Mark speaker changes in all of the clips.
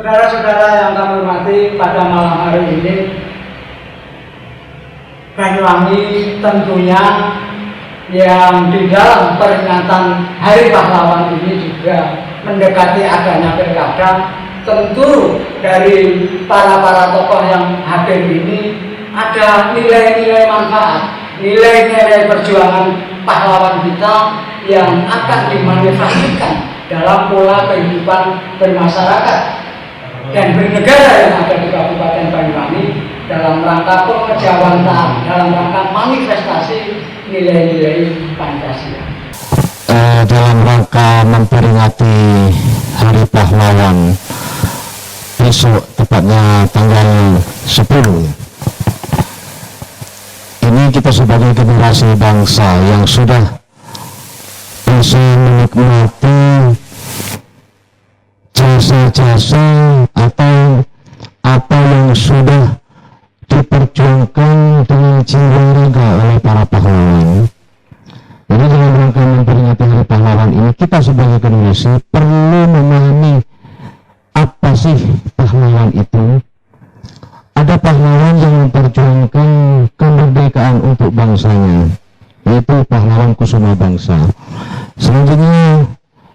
Speaker 1: Saudara-saudara yang kami hormati, pada malam hari ini Banyuwangi tentunya yang di dalam peringatan Hari Pahlawan ini juga mendekati adanya pilkada. Tentu dari para tokoh yang hadir ini ada nilai-nilai manfaat, nilai-nilai perjuangan pahlawan kita yang akan dimanifestasikan dalam pola kehidupan bermasyarakat dan bernegara yang ada di Kabupaten Banyuwangi dalam rangka pengerjawaan, dalam rangka manifestasi nilai-nilai Pancasila.
Speaker 2: Dalam rangka memperingati Hari Pahlawan besok, tepatnya tanggal 10, ini kita sebagai generasi bangsa yang sudah bisa menikmati jasa-jasa atau apa yang sudah diperjuangkan dengan jiwa raga oleh para pahlawan. Jadi dalam rangka memperingati Hari Pahlawan ini, kita sebagai generasi perlu memahami apa sih pahlawan itu. Ada pahlawan yang memperjuangkan kemerdekaan untuk bangsanya, yaitu pahlawan Kusuma Bangsa. Selanjutnya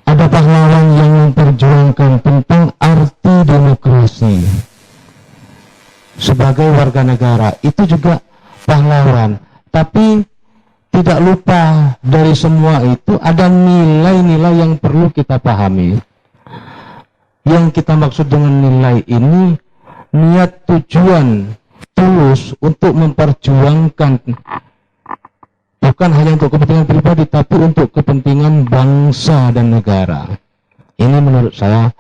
Speaker 2: ada pahlawan yang memperjuangkan tentang arti demokrasi sebagai warga negara, itu juga pahlawan. Tapi tidak lupa dari semua itu ada nilai-nilai yang perlu kita pahami. Yang kita maksud dengan nilai ini, niat tujuan tulus untuk memperjuangkan bukan hanya untuk kepentingan pribadi, tapi untuk kepentingan bangsa dan negara. Ini menurut saya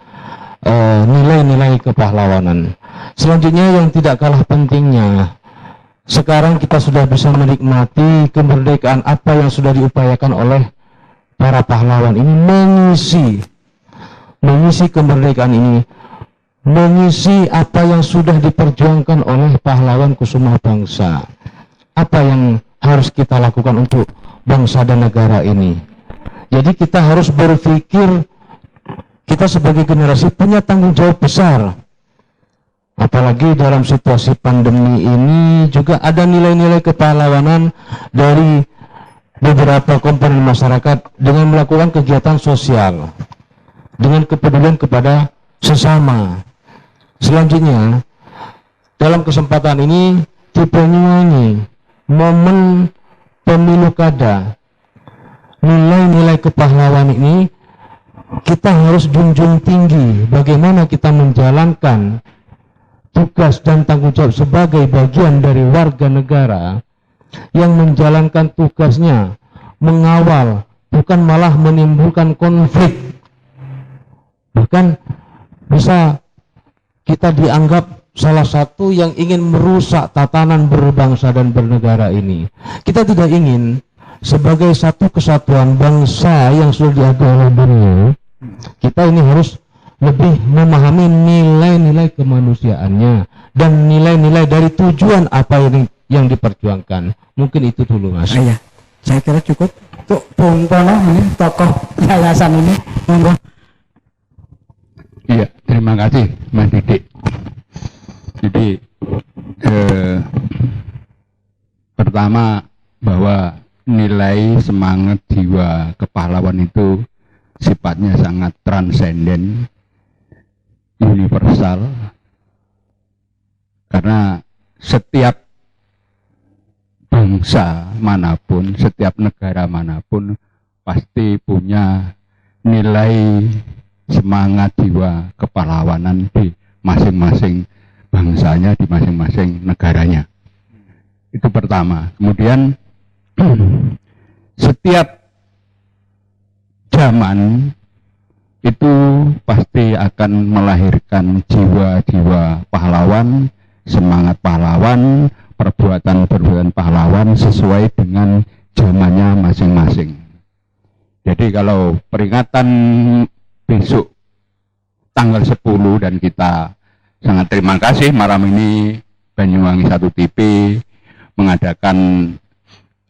Speaker 2: nilai-nilai kepahlawanan. Selanjutnya yang tidak kalah pentingnya, sekarang kita sudah bisa menikmati kemerdekaan apa yang sudah diupayakan oleh para pahlawan ini, mengisi kemerdekaan ini, mengisi apa yang sudah diperjuangkan oleh pahlawan Kusuma Bangsa. Apa yang harus kita lakukan untuk bangsa dan negara ini? Jadi kita harus berpikir, kita sebagai generasi punya tanggung jawab besar. Apalagi dalam situasi pandemi ini juga ada nilai-nilai kepahlawanan dari beberapa komponen masyarakat dengan melakukan kegiatan sosial dengan kepedulian kepada sesama. Selanjutnya, dalam kesempatan ini di Banyuwangi, momen pemilu kada, nilai-nilai kepahlawan ini kita harus junjung tinggi. Bagaimana kita menjalankan tugas dan tanggung jawab sebagai bagian dari warga negara yang menjalankan tugasnya mengawal, bukan malah menimbulkan konflik. Bahkan bisa kita dianggap salah satu yang ingin merusak tatanan berbangsa dan bernegara ini. Kita tidak ingin sebagai satu kesatuan bangsa yang sudah diakui oleh dunia, kita ini harus lebih memahami nilai-nilai kemanusiaannya dan nilai-nilai dari tujuan apa yang diperjuangkan. Mungkin itu dulu, Mas.
Speaker 3: Iya, saya kira cukup. Untuk Bung Tono ini, tokoh yayasan ini, monggo.
Speaker 4: Iya, terima kasih Mas Didik. Jadi pertama bahwa nilai semangat jiwa kepahlawan itu sifatnya sangat transenden, universal, karena setiap bangsa manapun, setiap negara manapun pasti punya nilai semangat jiwa kepahlawanan di masing-masing bangsanya, di masing-masing negaranya. Itu pertama. Kemudian setiap zaman itu pasti akan melahirkan jiwa-jiwa pahlawan, semangat pahlawan, perbuatan-perbuatan pahlawan sesuai dengan zamannya masing-masing. Jadi kalau peringatan besok tanggal 10, dan kita sangat terima kasih malam ini Banyuwangi 1 TV mengadakan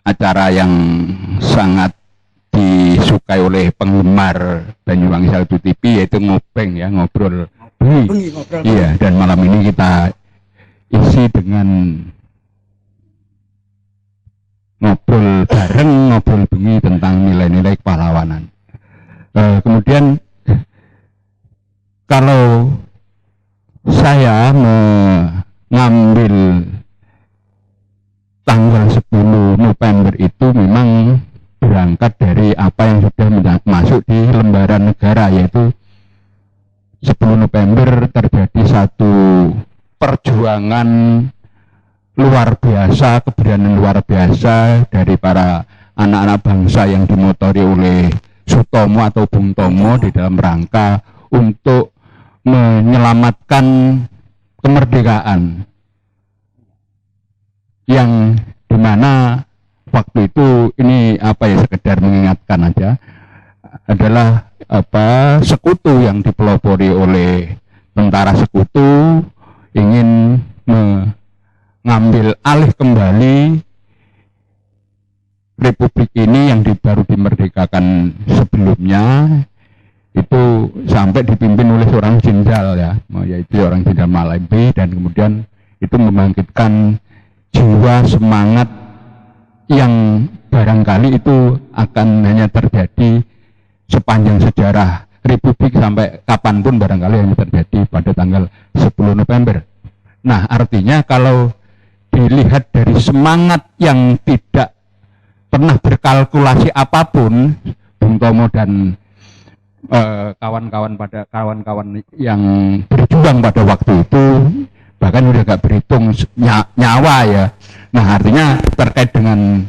Speaker 4: acara yang sangat disukai oleh penggemar Banyuwangi 1 TV, yaitu ngobeng ya, ngobrol
Speaker 3: bengi ngobrol.
Speaker 4: Iya, dan malam ini kita isi dengan ngobrol bareng, ngobrol bengi tentang nilai-nilai kepahlawanan. Kemudian kalau saya mengambil tanggal 10 November itu memang berangkat dari apa yang sudah masuk di lembaran negara, yaitu 10 November terjadi satu perjuangan luar biasa, keberanian luar biasa dari para anak-anak bangsa yang dimotori oleh Sutomo atau Bung Tomo di dalam rangka untuk menyelamatkan kemerdekaan, yang dimana waktu itu ini sekedar mengingatkan aja, adalah sekutu yang dipelopori oleh tentara sekutu ingin mengambil alih kembali republik ini yang baru dimerdekakan sebelumnya, itu sampai dipimpin oleh seorang jenderal yaitu orang Jenderal Malembe, dan kemudian itu membangkitkan jiwa semangat yang barangkali itu akan hanya terjadi sepanjang sejarah republik sampai kapanpun barangkali hanya terjadi pada tanggal 10 November. Nah, artinya kalau dilihat dari semangat yang tidak pernah berkalkulasi apapun, Bung Tomo dan kawan-kawan yang berjuang pada waktu itu bahkan udah gak berhitung nyawa ya. Nah, artinya terkait dengan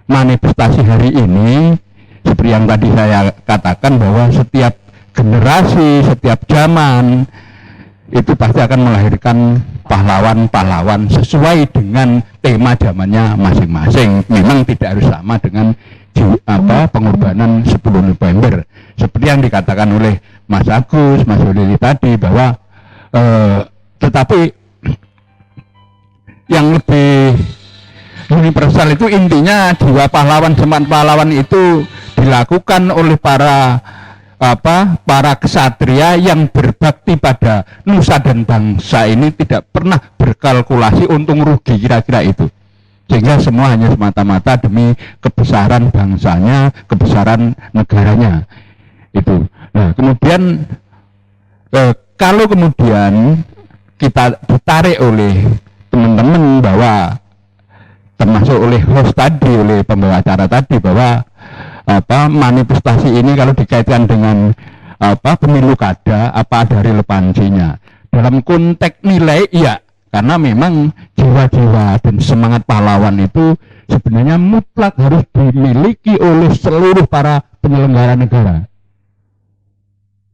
Speaker 4: manifestasi hari ini, seperti yang tadi saya katakan, bahwa setiap generasi, setiap zaman itu pasti akan melahirkan pahlawan-pahlawan sesuai dengan tema zamannya masing-masing. Memang tidak harus sama dengan pengorbanan 10 November. Seperti yang dikatakan oleh Mas Agus, Mas Lili tadi, bahwa tetapi yang lebih universal itu intinya jiwa pahlawan, semangat pahlawan itu dilakukan oleh para ksatria yang berbakti pada nusa dan bangsa ini, tidak pernah berkalkulasi untung rugi, kira-kira itu. Sehingga semua hanya semata-mata demi kebesaran bangsanya, kebesaran negaranya itu. Nah, kemudian kalau kemudian kita ditarik oleh teman-teman bahwa, termasuk oleh host tadi, oleh pembawa acara tadi, bahwa manifestasi ini kalau dikaitkan dengan pemilu kada, apa ada relevansinya dalam konteks nilai? Iya, karena memang jiwa-jiwa dan semangat pahlawan itu sebenarnya mutlak harus dimiliki oleh seluruh para penyelenggara negara.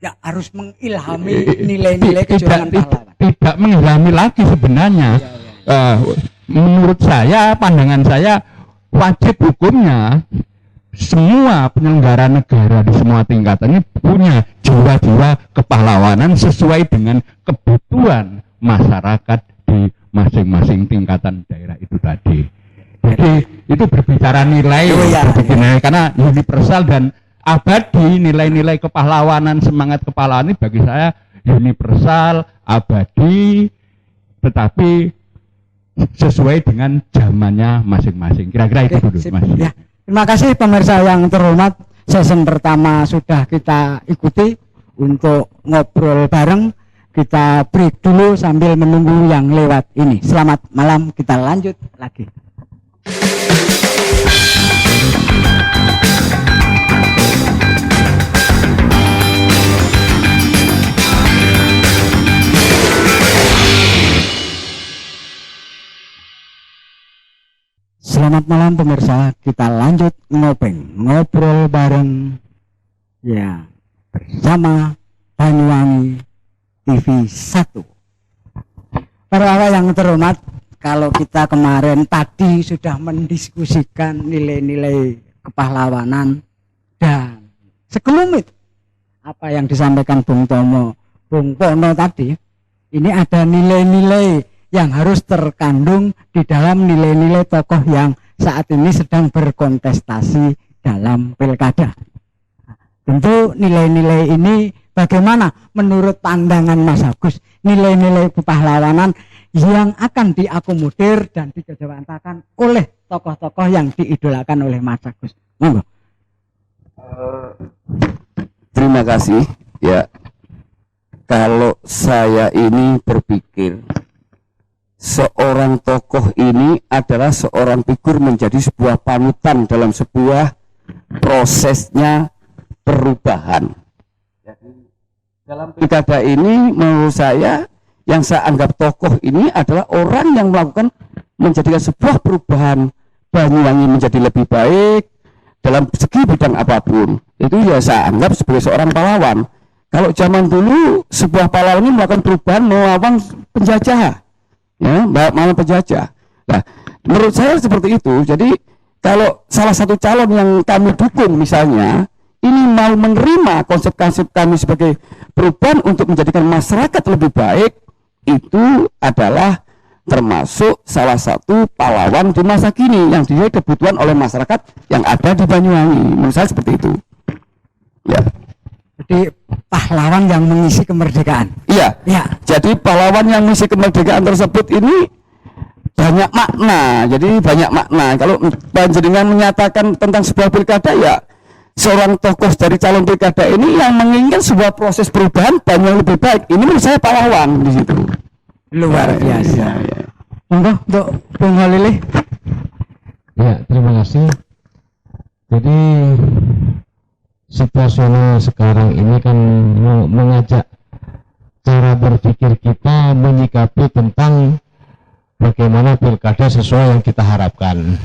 Speaker 3: Ya, harus mengilhami nilai-nilai kejuangan pahlawan.
Speaker 4: Tidak mengilhami lagi sebenarnya. Menurut saya, pandangan saya, wajib hukumnya semua penyelenggara negara di semua tingkatan ini punya jiwa-jiwa kepahlawanan sesuai dengan kebutuhan masyarakat di masing-masing tingkatan daerah itu tadi. Jadi itu berbicara nilai, karena universal dan abadi. Nilai-nilai kepahlawanan, semangat kepahlawanan ini bagi saya universal, abadi, tetapi sesuai dengan zamannya masing-masing. Kira-kira itu dulu, Mas.
Speaker 3: Ya. Terima kasih pemirsa yang terhormat. Session pertama sudah kita ikuti. Untuk ngobrol bareng, kita break dulu sambil menunggu yang lewat ini. Selamat malam, kita lanjut lagi. Selamat malam pemirsa, kita lanjut ngobrol bareng ya bersama Banyuwangi TV 1. Para yang terhormat, kalau kita kemarin tadi sudah mendiskusikan nilai-nilai kepahlawanan dan sekelumit apa yang disampaikan Bung Tomo, Bung Pono tadi, ini ada nilai-nilai yang harus terkandung di dalam nilai-nilai tokoh yang saat ini sedang berkontestasi dalam pilkada. Tentu nilai-nilai ini bagaimana menurut pandangan Mas Agus nilai-nilai kepahlawanan yang akan diakomodir dan dikedepankan oleh tokoh-tokoh yang diidolakan oleh Mas Agus. Monggo.
Speaker 5: Terima kasih. Ya, kalau saya ini berpikir seorang tokoh ini adalah seorang figur menjadi sebuah panutan dalam sebuah prosesnya perubahan. Jadi dalam pilkada ini menurut saya yang saya anggap tokoh ini adalah orang yang melakukan menjadikan sebuah perubahan Banyuwangi menjadi lebih baik dalam segi bidang apapun. Itu ya saya anggap sebagai seorang pahlawan. Kalau zaman dulu sebuah pahlawan ini melakukan perubahan melawan penjajah, ya, melawan penjajah. Nah, menurut saya seperti itu. Jadi kalau salah satu calon yang kami dukung misalnya ini mau menerima konsep-konsep kami sebagai perubahan untuk menjadikan masyarakat lebih baik, itu adalah termasuk salah satu pahlawan di masa kini yang dibutuhkan oleh masyarakat yang ada di Banyuwangi. Menurut saya seperti itu. Ya.
Speaker 3: Jadi pahlawan yang mengisi kemerdekaan.
Speaker 5: Iya.
Speaker 3: Ya.
Speaker 5: Jadi pahlawan yang mengisi kemerdekaan tersebut ini banyak makna. Jadi banyak makna. Kalau panjenengan menyatakan tentang sebuah pilkada, ya seorang tokoh dari calon pilkada ini yang menginginkan sebuah proses perubahan banyak lebih baik. Ini menurut saya pahlawan di situ.
Speaker 3: Luar biasa.
Speaker 5: Ya.
Speaker 3: Monggo untuk Bung Holili.
Speaker 2: Ya, terima kasih. Jadi situasional sekarang ini kan mengajak cara berpikir kita menyikapi tentang bagaimana pilkada sesuai yang kita harapkan.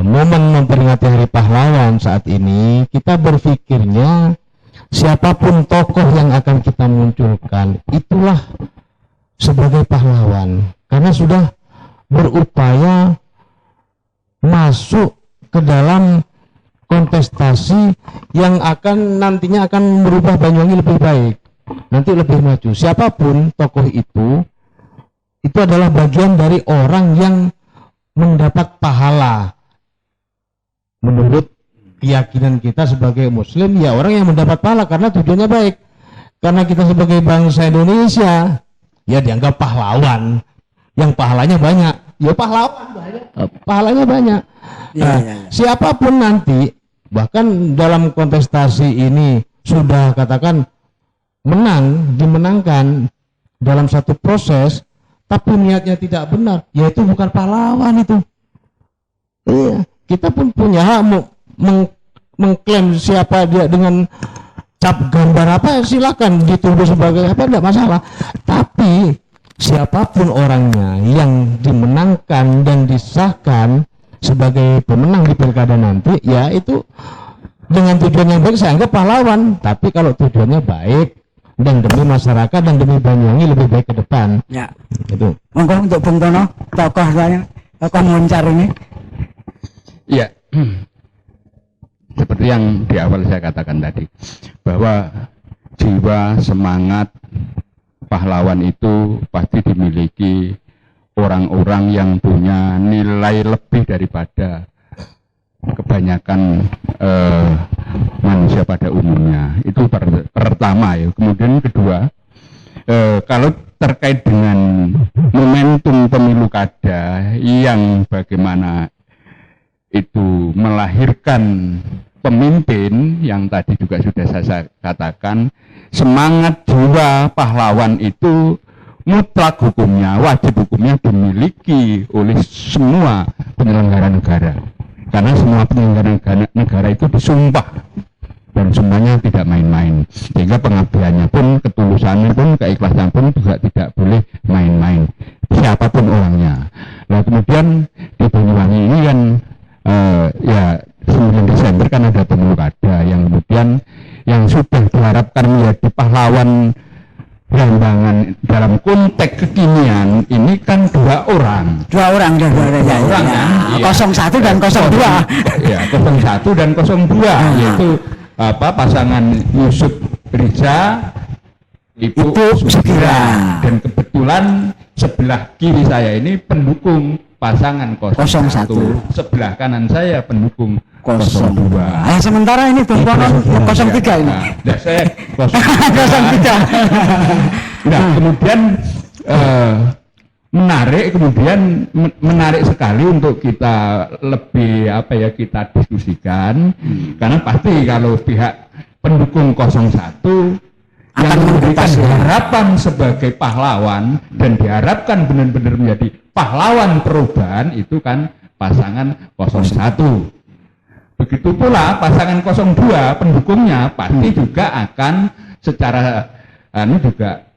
Speaker 2: Momen memperingati Hari Pahlawan saat ini kita berpikirnya siapapun tokoh yang akan kita munculkan itulah sebagai pahlawan karena sudah berupaya masuk ke dalam kontestasi yang akan nantinya akan merubah Banyuwangi lebih baik, nanti lebih maju. Siapapun tokoh itu adalah bagian dari orang yang mendapat pahala. Menurut keyakinan kita sebagai Muslim, ya orang yang mendapat pahala karena tujuannya baik. Karena kita sebagai bangsa Indonesia, ya dianggap pahlawan, yang pahalanya banyak. Ya pahlawan banyak, pahalanya banyak. Nah, siapapun nanti, bahkan dalam kontestasi ini sudah katakan dimenangkan dalam satu proses, tapi niatnya tidak benar, yaitu bukan pahlawan itu. Iya, kita pun punya hak mengklaim siapa dia dengan cap gambar apa, silakan dituduh sebagai apa, tidak masalah. Tapi siapapun orangnya yang dimenangkan dan disahkan sebagai pemenang di pilkada nanti, ya itu dengan tujuan yang baik saya anggap pahlawan. Tapi kalau tujuannya baik dan demi masyarakat dan demi Banyuwangi lebih baik ke depan.
Speaker 3: Ya.
Speaker 2: Itu.
Speaker 3: Monggo untuk Bung Tono, tokoh saya, tokoh Moncar ini.
Speaker 4: Iya. Seperti yang di awal saya katakan tadi, bahwa jiwa semangat pahlawan itu pasti dimiliki orang-orang yang punya nilai lebih daripada kebanyakan manusia pada umumnya. Itu pertama ya. Kemudian kedua, kalau terkait dengan momentum pemilu kada yang bagaimana itu melahirkan pemimpin yang tadi juga sudah saya katakan, semangat jiwa pahlawan itu mutlak hukumnya, wajib hukumnya dimiliki oleh semua penyelenggara negara. Karena semua penyelenggara negara itu disumpah dan semuanya tidak main-main. Sehingga pengabdiannya pun, ketulusannya pun, keikhlasan pun juga tidak boleh main-main. Siapapun orangnya. Nah kemudian di Banyuwangi ini kan ya 9 Desember kan ada pemilu kada yang kemudian yang sudah diharapkan menjadi pahlawan Blambangan dalam konteks kekinian ini kan dua orang
Speaker 3: ya.
Speaker 4: Iya.
Speaker 3: 01 dan 02.
Speaker 4: Ya, 01 dan 02 yaitu pasangan Yusuf Riza Ibu Sugira, dan kebetulan sebelah kiri saya ini pendukung pasangan 01, sebelah kanan saya pendukung
Speaker 3: 02. Sementara ini tumpuan 03 ini.
Speaker 4: Nah, saya
Speaker 3: 03.
Speaker 4: Nah, kemudian menarik sekali untuk kita lebih kita diskusikan, karena pasti kalau pihak pendukung 01 yang memberikan harapan sebagai pahlawan dan diharapkan benar-benar menjadi pahlawan perubahan itu kan pasangan 01. Begitu pula pasangan 02 pendukungnya pasti juga akan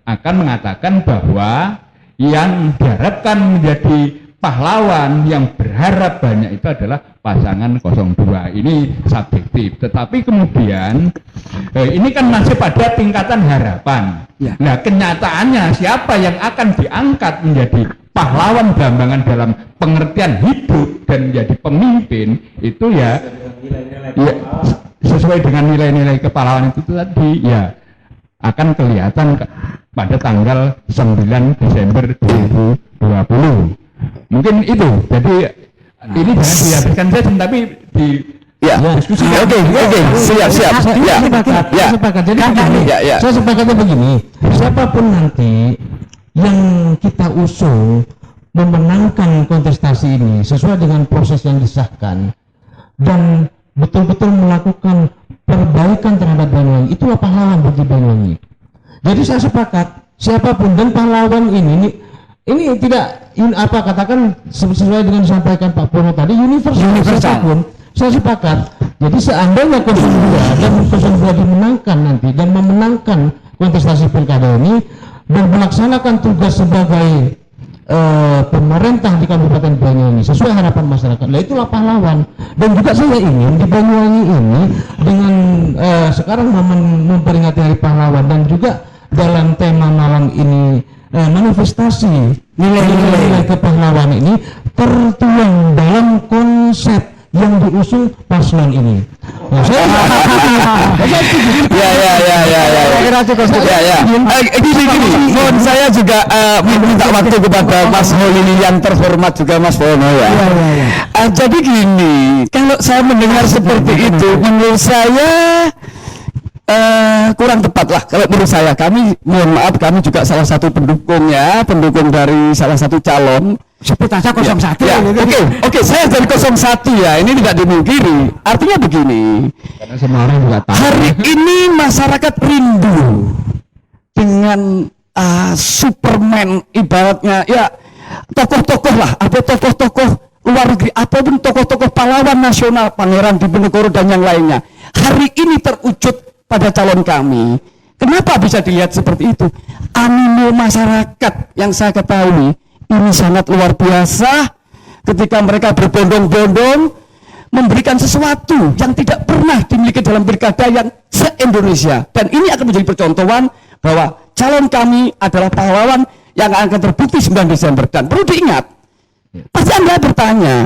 Speaker 4: akan mengatakan bahwa yang diharapkan menjadi pahlawan yang berharap banyak itu adalah pasangan 02. Ini subjektif, tetapi kemudian ini kan masih pada tingkatan harapan.
Speaker 3: Ya.
Speaker 4: Nah, kenyataannya siapa yang akan diangkat menjadi pahlawan gambangan dalam pengertian hidup dan menjadi pemimpin itu ya sesuai dengan nilai-nilai kepahlawanan itu tadi ya akan kelihatan pada tanggal 9 Desember 2020. Mungkin itu. Jadi ini jangan dihabiskan saja, tapi di diskusi.
Speaker 5: Oke, siap.
Speaker 2: Ya. Sepakat. Jadi saya sepakatnya begini. Siapapun nanti yang kita usung memenangkan kontestasi ini sesuai dengan proses yang disahkan dan betul-betul melakukan perbaikan terhadap Banyuwangi, itulah pahlawan bagi Banyuwangi. Jadi saya sepakat siapapun dan pahlawan ini tidak katakan sesuai dengan disampaikan Pak Purno tadi universal. Siapapun saya sepakat. Jadi seandainya 02 dan 02 dimenangkan nanti dan memenangkan kontestasi pilkada ini dan melaksanakan tugas sebagai pemerintah di Kabupaten Banyuwangi sesuai harapan masyarakat, itulah pahlawan. Dan juga saya ingin di Banyuwangi ini dengan sekarang memperingati Hari Pahlawan dan juga dalam tema malam ini manifestasi nilai-nilai kepahlawanan ini tertuang dalam konsep yang diusung paslon ini. Nah,
Speaker 5: Gini. Mohon saya juga meminta waktu kepada Mas Holili yang terhormat juga Mas Pono ya. Jadi gini, kalau saya mendengar seperti itu, menurut saya kurang tepat lah. Kalau menurut saya, mohon maaf, kami juga salah satu pendukung dari salah satu calon.
Speaker 3: Sebut aja 01.
Speaker 5: Oke, saya dari 01 ya, ini tidak dimungkiri. Artinya begini,
Speaker 2: karena semua orang juga tahu.
Speaker 5: hari ini masyarakat rindu dengan Superman, ibaratnya ya tokoh-tokoh lah, atau tokoh-tokoh luar negeri, ataupun tokoh-tokoh pahlawan nasional, Pangeran Diponegoro dan yang lainnya. Hari ini terwujud pada calon kami. Kenapa bisa dilihat seperti itu? Animo masyarakat yang saya ketahui ini sangat luar biasa ketika mereka berbondong-bondong memberikan sesuatu yang tidak pernah dimiliki dalam pilkada yang se-Indonesia. Dan ini akan menjadi percontohan bahwa calon kami adalah pahlawan yang akan terbukti 9 Desember. Dan perlu diingat, pasti Anda bertanya,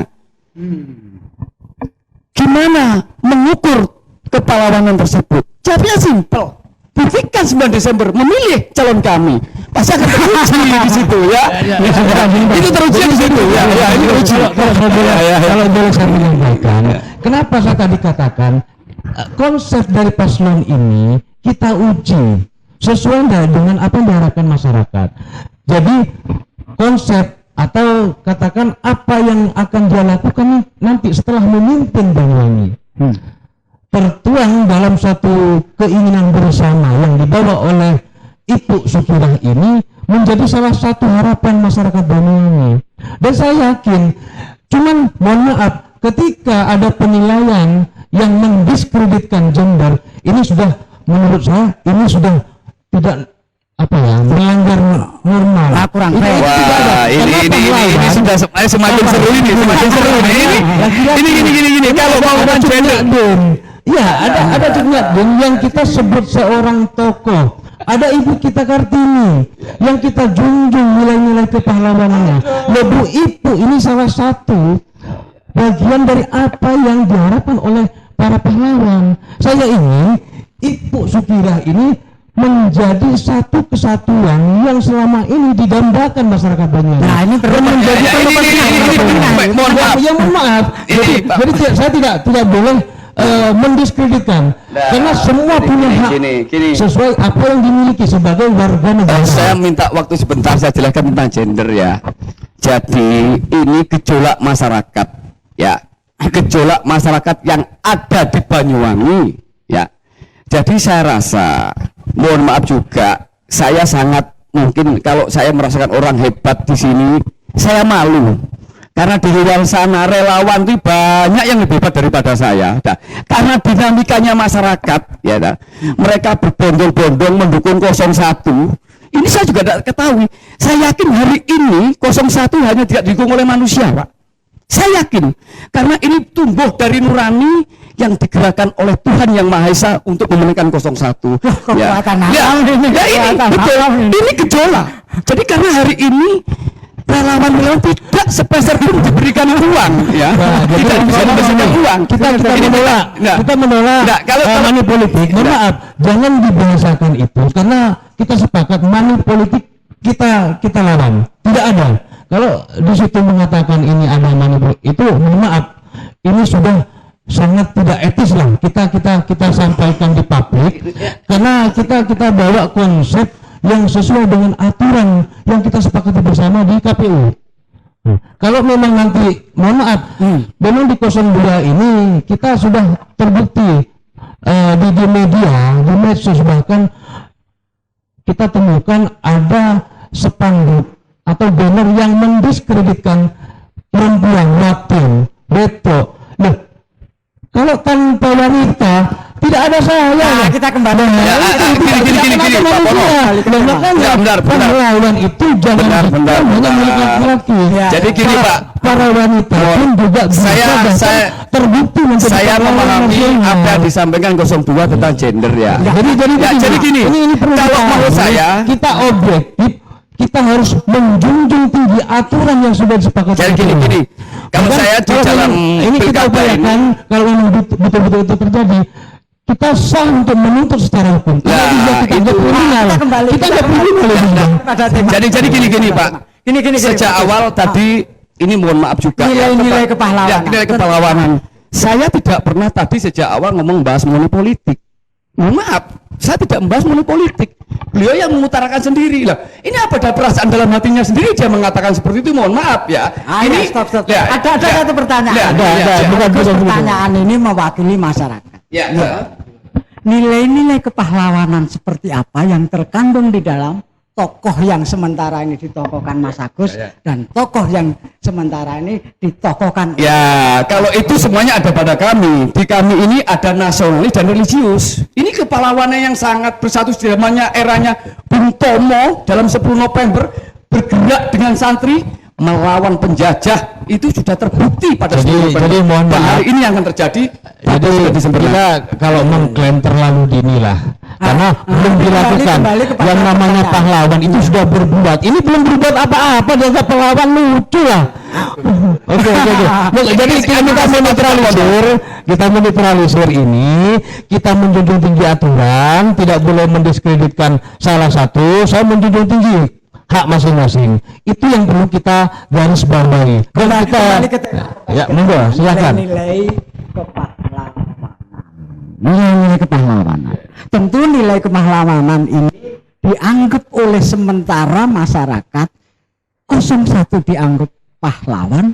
Speaker 5: gimana mengukur kepahlawanan tersebut? Jawabnya simpel. Buktikan 9 Desember memilih calon kami. Pasti akan teruji di situ ya. Itu teruji di situ ya. Ini teruji.
Speaker 2: Kalau boleh saya menyampaikan, kenapa saya tadi katakan konsep dari paslon ini kita uji sesuai dengan apa yang diharapkan masyarakat. Jadi konsep atau katakan apa yang akan dia lakukan nanti setelah memimpin Banyuwangi tertuang dalam satu keinginan bersama yang dibawa oleh Ibu Sukirah ini menjadi salah satu harapan masyarakat Banyuwangi. Dan saya yakin, cuman mohon maaf, ketika ada penilaian yang mendiskreditkan gender, ini sudah menurut saya ini sudah tidak melanggar normal.
Speaker 3: Kurang fair.
Speaker 5: Wah, ini sudah semakin seru ini. Ini kalau mau gender.
Speaker 2: Ya, ada juga yang kita sebut seorang tokoh. Ada Ibu kita Kartini yang kita junjung nilai-nilai kepahlawanannya. Bu Ibu ini salah satu bagian dari apa yang diharapkan oleh para pahlawan. Saya ingin Ibu Sukirah ini menjadi satu kesatuan yang selama ini didambakan masyarakat Banyuwangi.
Speaker 3: Nah, ini perlu menjadi
Speaker 4: mohon maaf.
Speaker 2: Ya, mohon maaf.
Speaker 4: Ini, Pak.
Speaker 2: Jadi saya tidak boleh mendiskreditkan
Speaker 5: Nah,
Speaker 2: karena semua punya hak
Speaker 5: gini.
Speaker 2: sesuai apa yang dimiliki sebagai warga negara.
Speaker 5: Saya minta waktu sebentar, saya jelaskan tentang gender ya. Jadi ini gejolak masyarakat ya, gejolak masyarakat yang ada di Banyuwangi ya. Jadi saya rasa, mohon maaf juga, saya sangat mungkin kalau saya merasakan orang hebat di sini, saya malu. Karena di luar sana relawan itu banyak yang lebih hebat daripada saya. Nah, karena dinamikanya masyarakat, ya, nah, mereka berbondong-bondong mendukung 01. Ini saya juga tidak ketahui. Saya yakin hari ini 01 hanya tidak didukung oleh manusia, Pak. Saya yakin karena ini tumbuh dari nurani yang digerakkan oleh Tuhan Yang Maha Esa untuk memenangkan 01.
Speaker 3: Kekuatan
Speaker 5: ya,
Speaker 3: alam ini,
Speaker 5: ya, ini
Speaker 3: kekuatan
Speaker 5: betul.
Speaker 3: alam ini.
Speaker 5: Ini gejolak. Jadi karena hari ini relawan tidak sepeser pun diberikan uang, ya.
Speaker 2: Nah, jadi
Speaker 5: Tidak bisa diberikan uang.
Speaker 2: Kita
Speaker 5: Ini
Speaker 2: menolak,
Speaker 5: nah,
Speaker 2: kita menolak
Speaker 5: nah, kalau
Speaker 2: money politik. Mohon
Speaker 5: Nah.
Speaker 2: maaf, jangan dibahasakan itu karena kita sepakat money politik kita lawan. Tidak ada. Kalau di situ mengatakan ini ada money politik, itu mohon maaf, ini sudah sangat tidak etis lah. Kita sampaikan di publik karena kita bawa konsep yang sesuai dengan aturan yang kita sepakati bersama di KPU. Kalau memang nanti, mohon maaf, memang di 02 ini kita sudah terbukti di media, di medsos bahkan kita temukan ada spanduk atau banner yang mendiskreditkan perempuan, Latin, Beto. Nah, kalau tanpa wanita tidak ada saya.
Speaker 3: Nah, kita kembali.
Speaker 5: Gini, Pak Pono. Bentar.
Speaker 2: Lawan itu jangan
Speaker 5: Bentar.
Speaker 2: hanya milik laki-laki.
Speaker 3: Ya.
Speaker 5: Jadi gini, Pak.
Speaker 2: Para wanita pun juga bisa
Speaker 5: Saya
Speaker 2: terbukti menjadi
Speaker 5: saya
Speaker 2: pahlawan
Speaker 5: memahami
Speaker 2: nasional.
Speaker 5: apa yang disampaikan 02 tentang gender ya.
Speaker 2: Jadi
Speaker 5: gini.
Speaker 2: ini perlu
Speaker 5: Kalau
Speaker 2: kita-
Speaker 5: menurut saya,
Speaker 2: kita objektif, kita harus menjunjung tinggi aturan yang sudah disepakati.
Speaker 5: jadi gini. Kalau
Speaker 2: Bahkan
Speaker 5: saya di
Speaker 2: kalau
Speaker 5: dalam
Speaker 2: ini kita
Speaker 5: pilkada
Speaker 2: upayakan kalau memang betul-betul itu terjadi, kita sah untuk menuntut secara hukum. Karena
Speaker 5: Nah,
Speaker 2: juga kita
Speaker 5: itu.
Speaker 2: nggak kriminal.
Speaker 3: Kita kembali.
Speaker 2: Kita nggak kriminal ya, Bang.
Speaker 3: Pada tema.
Speaker 5: Jadi gini Pak.
Speaker 3: Gini.
Speaker 5: Sejak awal tadi ini mohon maaf juga
Speaker 3: Nilai-nilai
Speaker 5: Tetap-
Speaker 3: kepahlawanan.
Speaker 5: Ya, nilai kepahlawanan. Saya tidak pernah tadi sejak awal ngomong bahas mengenai politik. Mohon maaf, saya tidak membahas mengenai politik. Beliau yang mengutarakan sendiri lah. Ini apa ada perasaan dalam hatinya sendiri dia mengatakan seperti itu. Mohon maaf ya.
Speaker 3: Ini stop.
Speaker 5: Ya,
Speaker 3: Ada
Speaker 5: ya.
Speaker 3: satu pertanyaan.
Speaker 5: Ya,
Speaker 2: Ada.
Speaker 5: ya.
Speaker 3: Terus pertanyaan ini mewakili masyarakat.
Speaker 5: Ya.
Speaker 3: Nilai-nilai kepahlawanan seperti apa yang terkandung di dalam tokoh yang sementara ini ditokohkan Mas Agus dan tokoh yang sementara ini ditokohkan
Speaker 5: Ya, kalau itu semuanya ada pada kami. Di kami ini ada nasionalis dan religius. Ini kepahlawanan yang sangat bersatu di zamannya eranya Bung Tomo dalam 10 November bergerak dengan santri melawan penjajah. Itu sudah terbukti pada 10 November.
Speaker 2: jadi mohon
Speaker 5: Dan
Speaker 2: maaf.
Speaker 5: hari ini yang akan terjadi.
Speaker 2: Jadi kita kalau mengklaim terlalu dini lah, karena belum dilakukan.
Speaker 3: kembali kepada
Speaker 2: Yang namanya
Speaker 3: pertanyaan.
Speaker 2: pahlawan itu sudah berbuat. Ini belum berbuat apa-apa, dianggap pahlawan, lucu lah. Oke. Jadi kita menetralisir ini, kita menjunjung tinggi aturan, tidak boleh mendiskreditkan salah satu. Saya menjunjung tinggi hak masing-masing. Itu yang perlu kita garis bawahi. Dan kita,
Speaker 3: kembali ke tema.
Speaker 2: ya, monggo, silakan.
Speaker 3: Nilai kepahlawanan. Nilai kepahlawanan. Tentu nilai kepahlawanan ini dianggap oleh sementara masyarakat 01 dianggap pahlawan,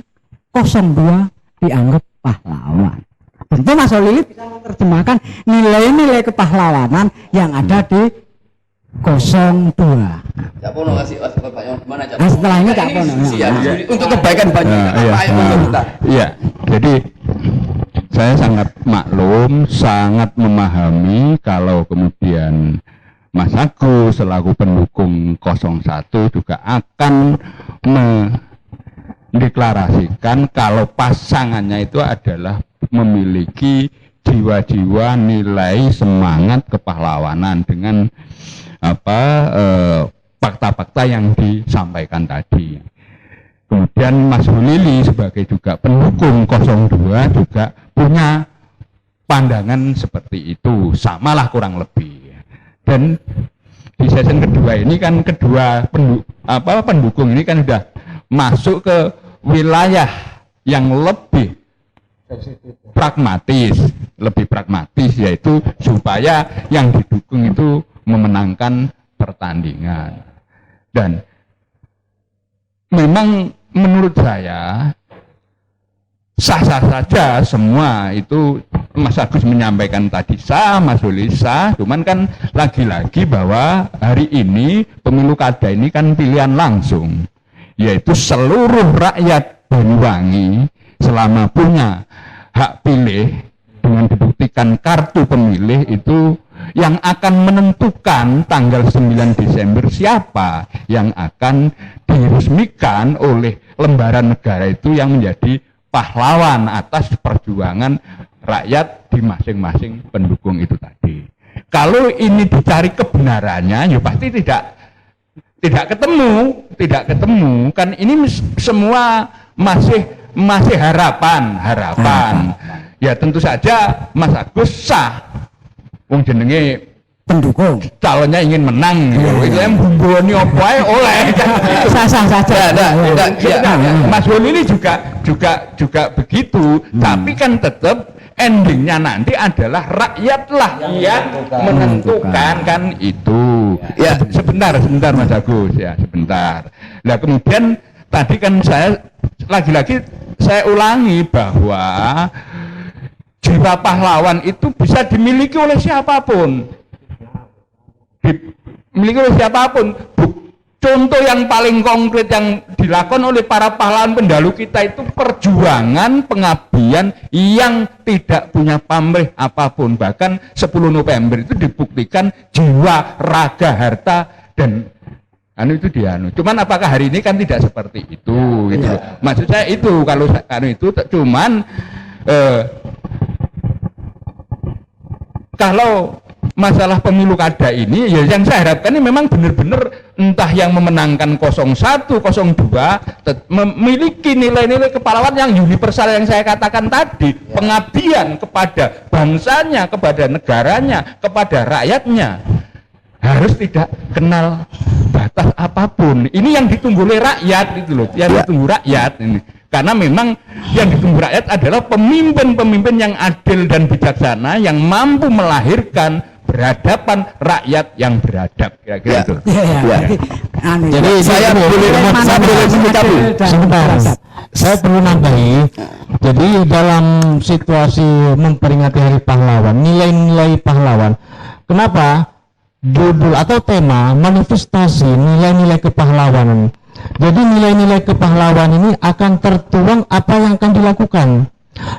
Speaker 3: 02 dianggap pahlawan. Tentu Mas Oli bisa menerjemahkan nilai-nilai kepahlawanan yang ada di 02.
Speaker 5: Cak Pono kasih Pak yang mana Cak
Speaker 3: Nah, setelah ini Cak Pono.
Speaker 5: Untuk kebaikan banyak.
Speaker 4: Iya, jadi saya sangat maklum, sangat memahami kalau kemudian Mas Agus selaku pendukung 01 juga akan mendeklarasikan kalau pasangannya itu adalah memiliki jiwa-jiwa nilai semangat kepahlawanan dengan fakta-fakta yang disampaikan tadi. Kemudian Mas Hulili sebagai juga pendukung 02 juga punya pandangan seperti itu, samalah kurang lebih. Dan di season kedua ini kan pendukung ini kan sudah masuk ke wilayah yang lebih pragmatis, yaitu supaya yang didukung itu memenangkan pertandingan. Dan memang menurut saya sah-sah saja semua itu. Mas Agus menyampaikan tadi sah, Mas Holi sah, cuman kan lagi-lagi bahwa hari ini pemilu kada ini kan pilihan langsung, yaitu seluruh rakyat Banyuwangi selama punya hak pilih dengan dibuktikan kartu pemilih itu yang akan menentukan tanggal 9 Desember siapa yang akan diresmikan oleh lembaran negara itu yang menjadi pahlawan atas perjuangan rakyat di masing-masing pendukung itu tadi. Kalau ini dicari kebenarannya, ya pasti tidak ketemu. Kan ini semua masih harapan. Ya tentu saja Mas Agus sah. Wong jenenge
Speaker 3: pendukung
Speaker 4: calonnya ingin menang, itu yang bumboni apa ae oleh.
Speaker 3: sah-sah saja.
Speaker 4: Mas Holi ini juga begitu, tapi kan tetap endingnya nanti adalah rakyatlah yang menentukan kan itu. Ya sebentar Mas Agus ya sebentar. Nah kemudian tadi kan saya lagi-lagi saya ulangi bahwa jiwa pahlawan itu bisa dimiliki oleh siapapun. Contoh yang paling konkret yang dilakukan oleh para pahlawan pendahulu kita itu perjuangan pengabdian yang tidak punya pamrih apapun. Bahkan 10 November itu dibuktikan jiwa, raga, harta dan itu Cuman apakah hari ini kan tidak seperti itu gitu. Maksud saya itu kalau itu cuman kalau masalah pemilu kada ini ya yang saya harapkan ini memang benar-benar entah yang memenangkan 01, 02 memiliki nilai-nilai kepahlawanan yang universal yang saya katakan tadi, pengabdian kepada bangsanya, kepada negaranya, kepada rakyatnya, harus tidak kenal batas apapun. Ini yang ditunggu oleh rakyat itu loh, yang ditunggu rakyat ini. Karena memang yang ditunggu rakyat adalah pemimpin-pemimpin yang adil dan bijaksana yang mampu melahirkan berhadapan rakyat yang beradab, kira-kira itu.
Speaker 2: Jadi saya perlu nambahi. Jadi dalam situasi memperingati Hari Pahlawan, nilai-nilai pahlawan. Kenapa judul atau tema manifestasi nilai-nilai kepahlawanan? Jadi nilai-nilai kepahlawan ini akan tertuang apa yang akan dilakukan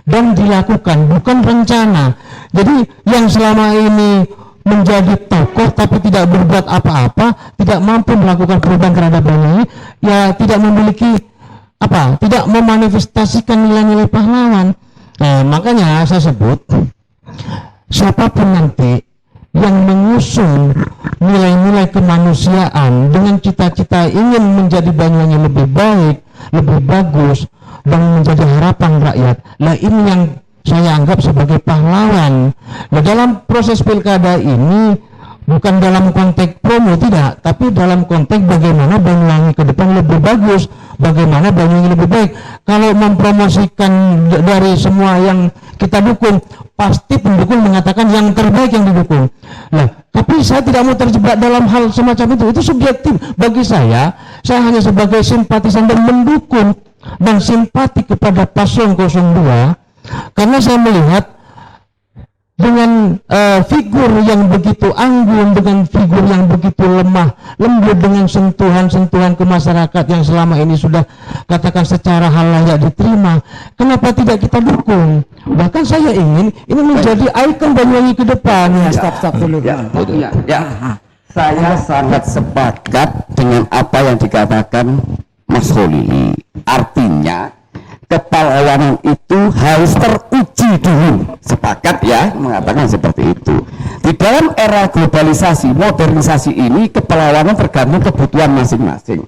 Speaker 2: dan dilakukan, bukan rencana. Jadi yang selama ini menjadi tokoh tapi tidak berbuat apa-apa, tidak mampu melakukan perubahan terhadap Banyuwangi, ya tidak memiliki tidak memanifestasikan nilai-nilai pahlawan. Nah, makanya saya sebut siapapun nanti yang mengusung nilai-nilai kemanusiaan dengan cita-cita ingin menjadi Banyuwangi lebih baik, lebih bagus dan menjadi harapan rakyat. Nah, ini yang saya anggap sebagai pahlawan. Nah, dalam proses pilkada ini bukan dalam konteks promo, tidak, tapi dalam konteks bagaimana Banyuwangi ke depan lebih bagus, bagaimana Banyuwangi lebih baik. Kalau mempromosikan dari semua yang kita dukung, pasti pendukung mengatakan yang terbaik yang didukung. Nah, tapi saya tidak mau terjebak dalam hal semacam itu subjektif. Bagi saya hanya sebagai simpatisan dan mendukung dan simpati kepada paslon 02, karena saya melihat dengan figur yang begitu anggun, dengan figur yang begitu lemah lembut, dengan sentuhan-sentuhan ke masyarakat yang selama ini sudah katakan secara halayak diterima, kenapa tidak kita dukung? Bahkan saya ingin ini menjadi ikon Banyuwangi ke depan.
Speaker 3: Stop dulu.
Speaker 5: Saya sangat sepakat dengan apa yang dikatakan Mas Holi. Artinya kepahlawanan itu harus teruji dulu. Sepakat ya mengatakan seperti itu. Di dalam era globalisasi, modernisasi ini kepahlawanan tergantung kebutuhan masing-masing.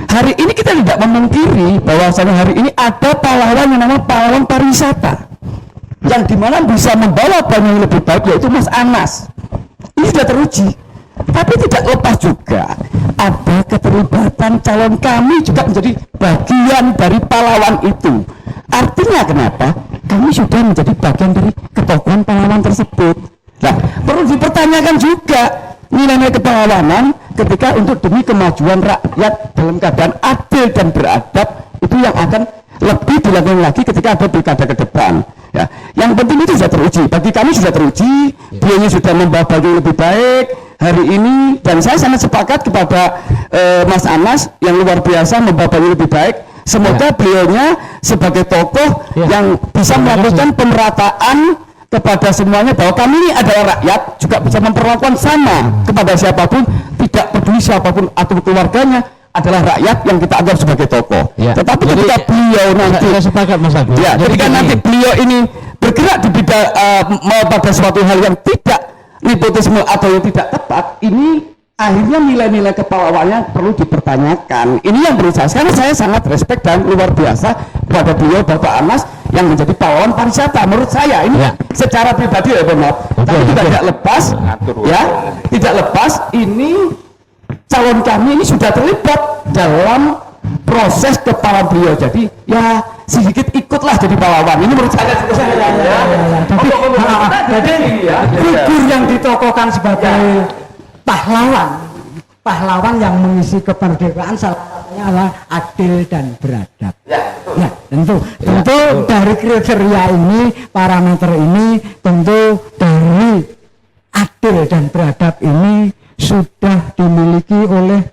Speaker 5: Hari ini kita tidak memungkiri bahwasanya hari ini ada pahlawan yang namanya pahlawan pariwisata, yang dimana bisa membawa Banyuwangi lebih baik, yaitu Mas Anas. Ini sudah teruji. Tapi tidak lepas juga ada keterlibatan calon kami juga menjadi bagian dari pahlawan itu. Artinya kenapa? Kami sudah menjadi bagian dari ketokohan pahlawan tersebut. Nah, perlu dipertanyakan juga nilai-nilai kepahlawanan ketika untuk demi kemajuan rakyat dalam keadaan adil dan beradab itu yang akan lebih dilakukan lagi ketika ada pilkada ke depan. Ya, yang penting itu sudah teruji. Bagi kami sudah teruji, beliau sudah membawa baju lebih baik hari ini, dan saya sangat sepakat kepada Mas Anas yang luar biasa membawa baju lebih baik. Semoga beliaunya sebagai tokoh yang bisa melakukan pemerataan kepada semuanya, bahwa kami ini adalah rakyat, juga bisa memperlakukan sama kepada siapapun, tidak peduli siapapun atau keluarganya, adalah rakyat yang kita anggap sebagai tokoh. Tetapi ketika beliau nanti
Speaker 2: saya sepakat Mas Agus.
Speaker 5: ketika nanti beliau ini bergerak di bidang pada suatu hal yang tidak nepotisme atau yang tidak tepat, ini akhirnya nilai-nilai kepahlawanannya perlu dipertanyakan. Ini yang menurut saya, karena saya sangat respect dan luar biasa kepada beliau Bapak Anas yang menjadi pahlawan pariwisata. Menurut saya ini secara pribadi ya benar, tapi tidak lepas tidak lepas ini calon kami ini sudah terlibat dalam proses kepala beliau, jadi ya sedikit ikutlah jadi pahlawan. Ini menurut saya
Speaker 3: Jadi figur yang ditokohkan sebagai pahlawan yang mengisi kemerdekaan salah satunya adalah adil dan beradab. Ya, tentu dari kriteria ini, parameter ini, tentu dari adil dan beradab ini sudah dimiliki oleh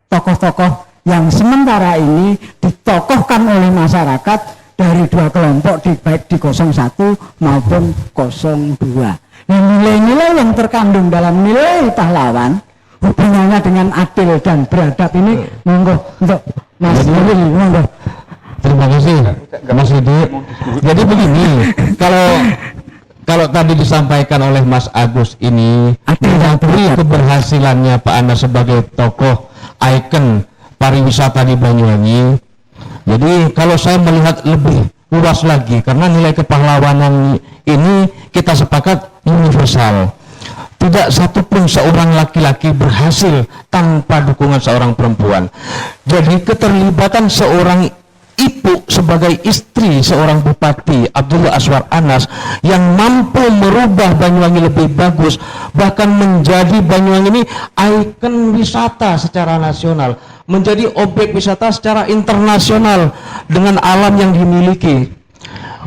Speaker 3: tokoh-tokoh yang sementara ini ditokohkan oleh masyarakat dari dua kelompok, baik di 01 maupun 02. Nah, nilai-nilai yang terkandung dalam nilai pahlawan hubungannya dengan adil dan beradab ini, monggo untuk Mas Yudi, monggo.
Speaker 2: Terima kasih Mas Yudi. Jadi begini, kalau tadi disampaikan oleh Mas Agus ini mengakui keberhasilannya Pak Anas sebagai tokoh ikon pariwisata di Banyuwangi. Jadi kalau saya melihat lebih luas lagi, karena nilai kepahlawanan ini kita sepakat universal. Tidak satupun seorang laki-laki berhasil tanpa dukungan seorang perempuan. Jadi keterlibatan seorang ibu sebagai istri seorang Bupati Abdullah Aswar Anas yang mampu merubah Banyuwangi lebih bagus, bahkan menjadi Banyuwangi ini ikon wisata secara nasional, menjadi objek wisata secara internasional dengan alam yang dimiliki.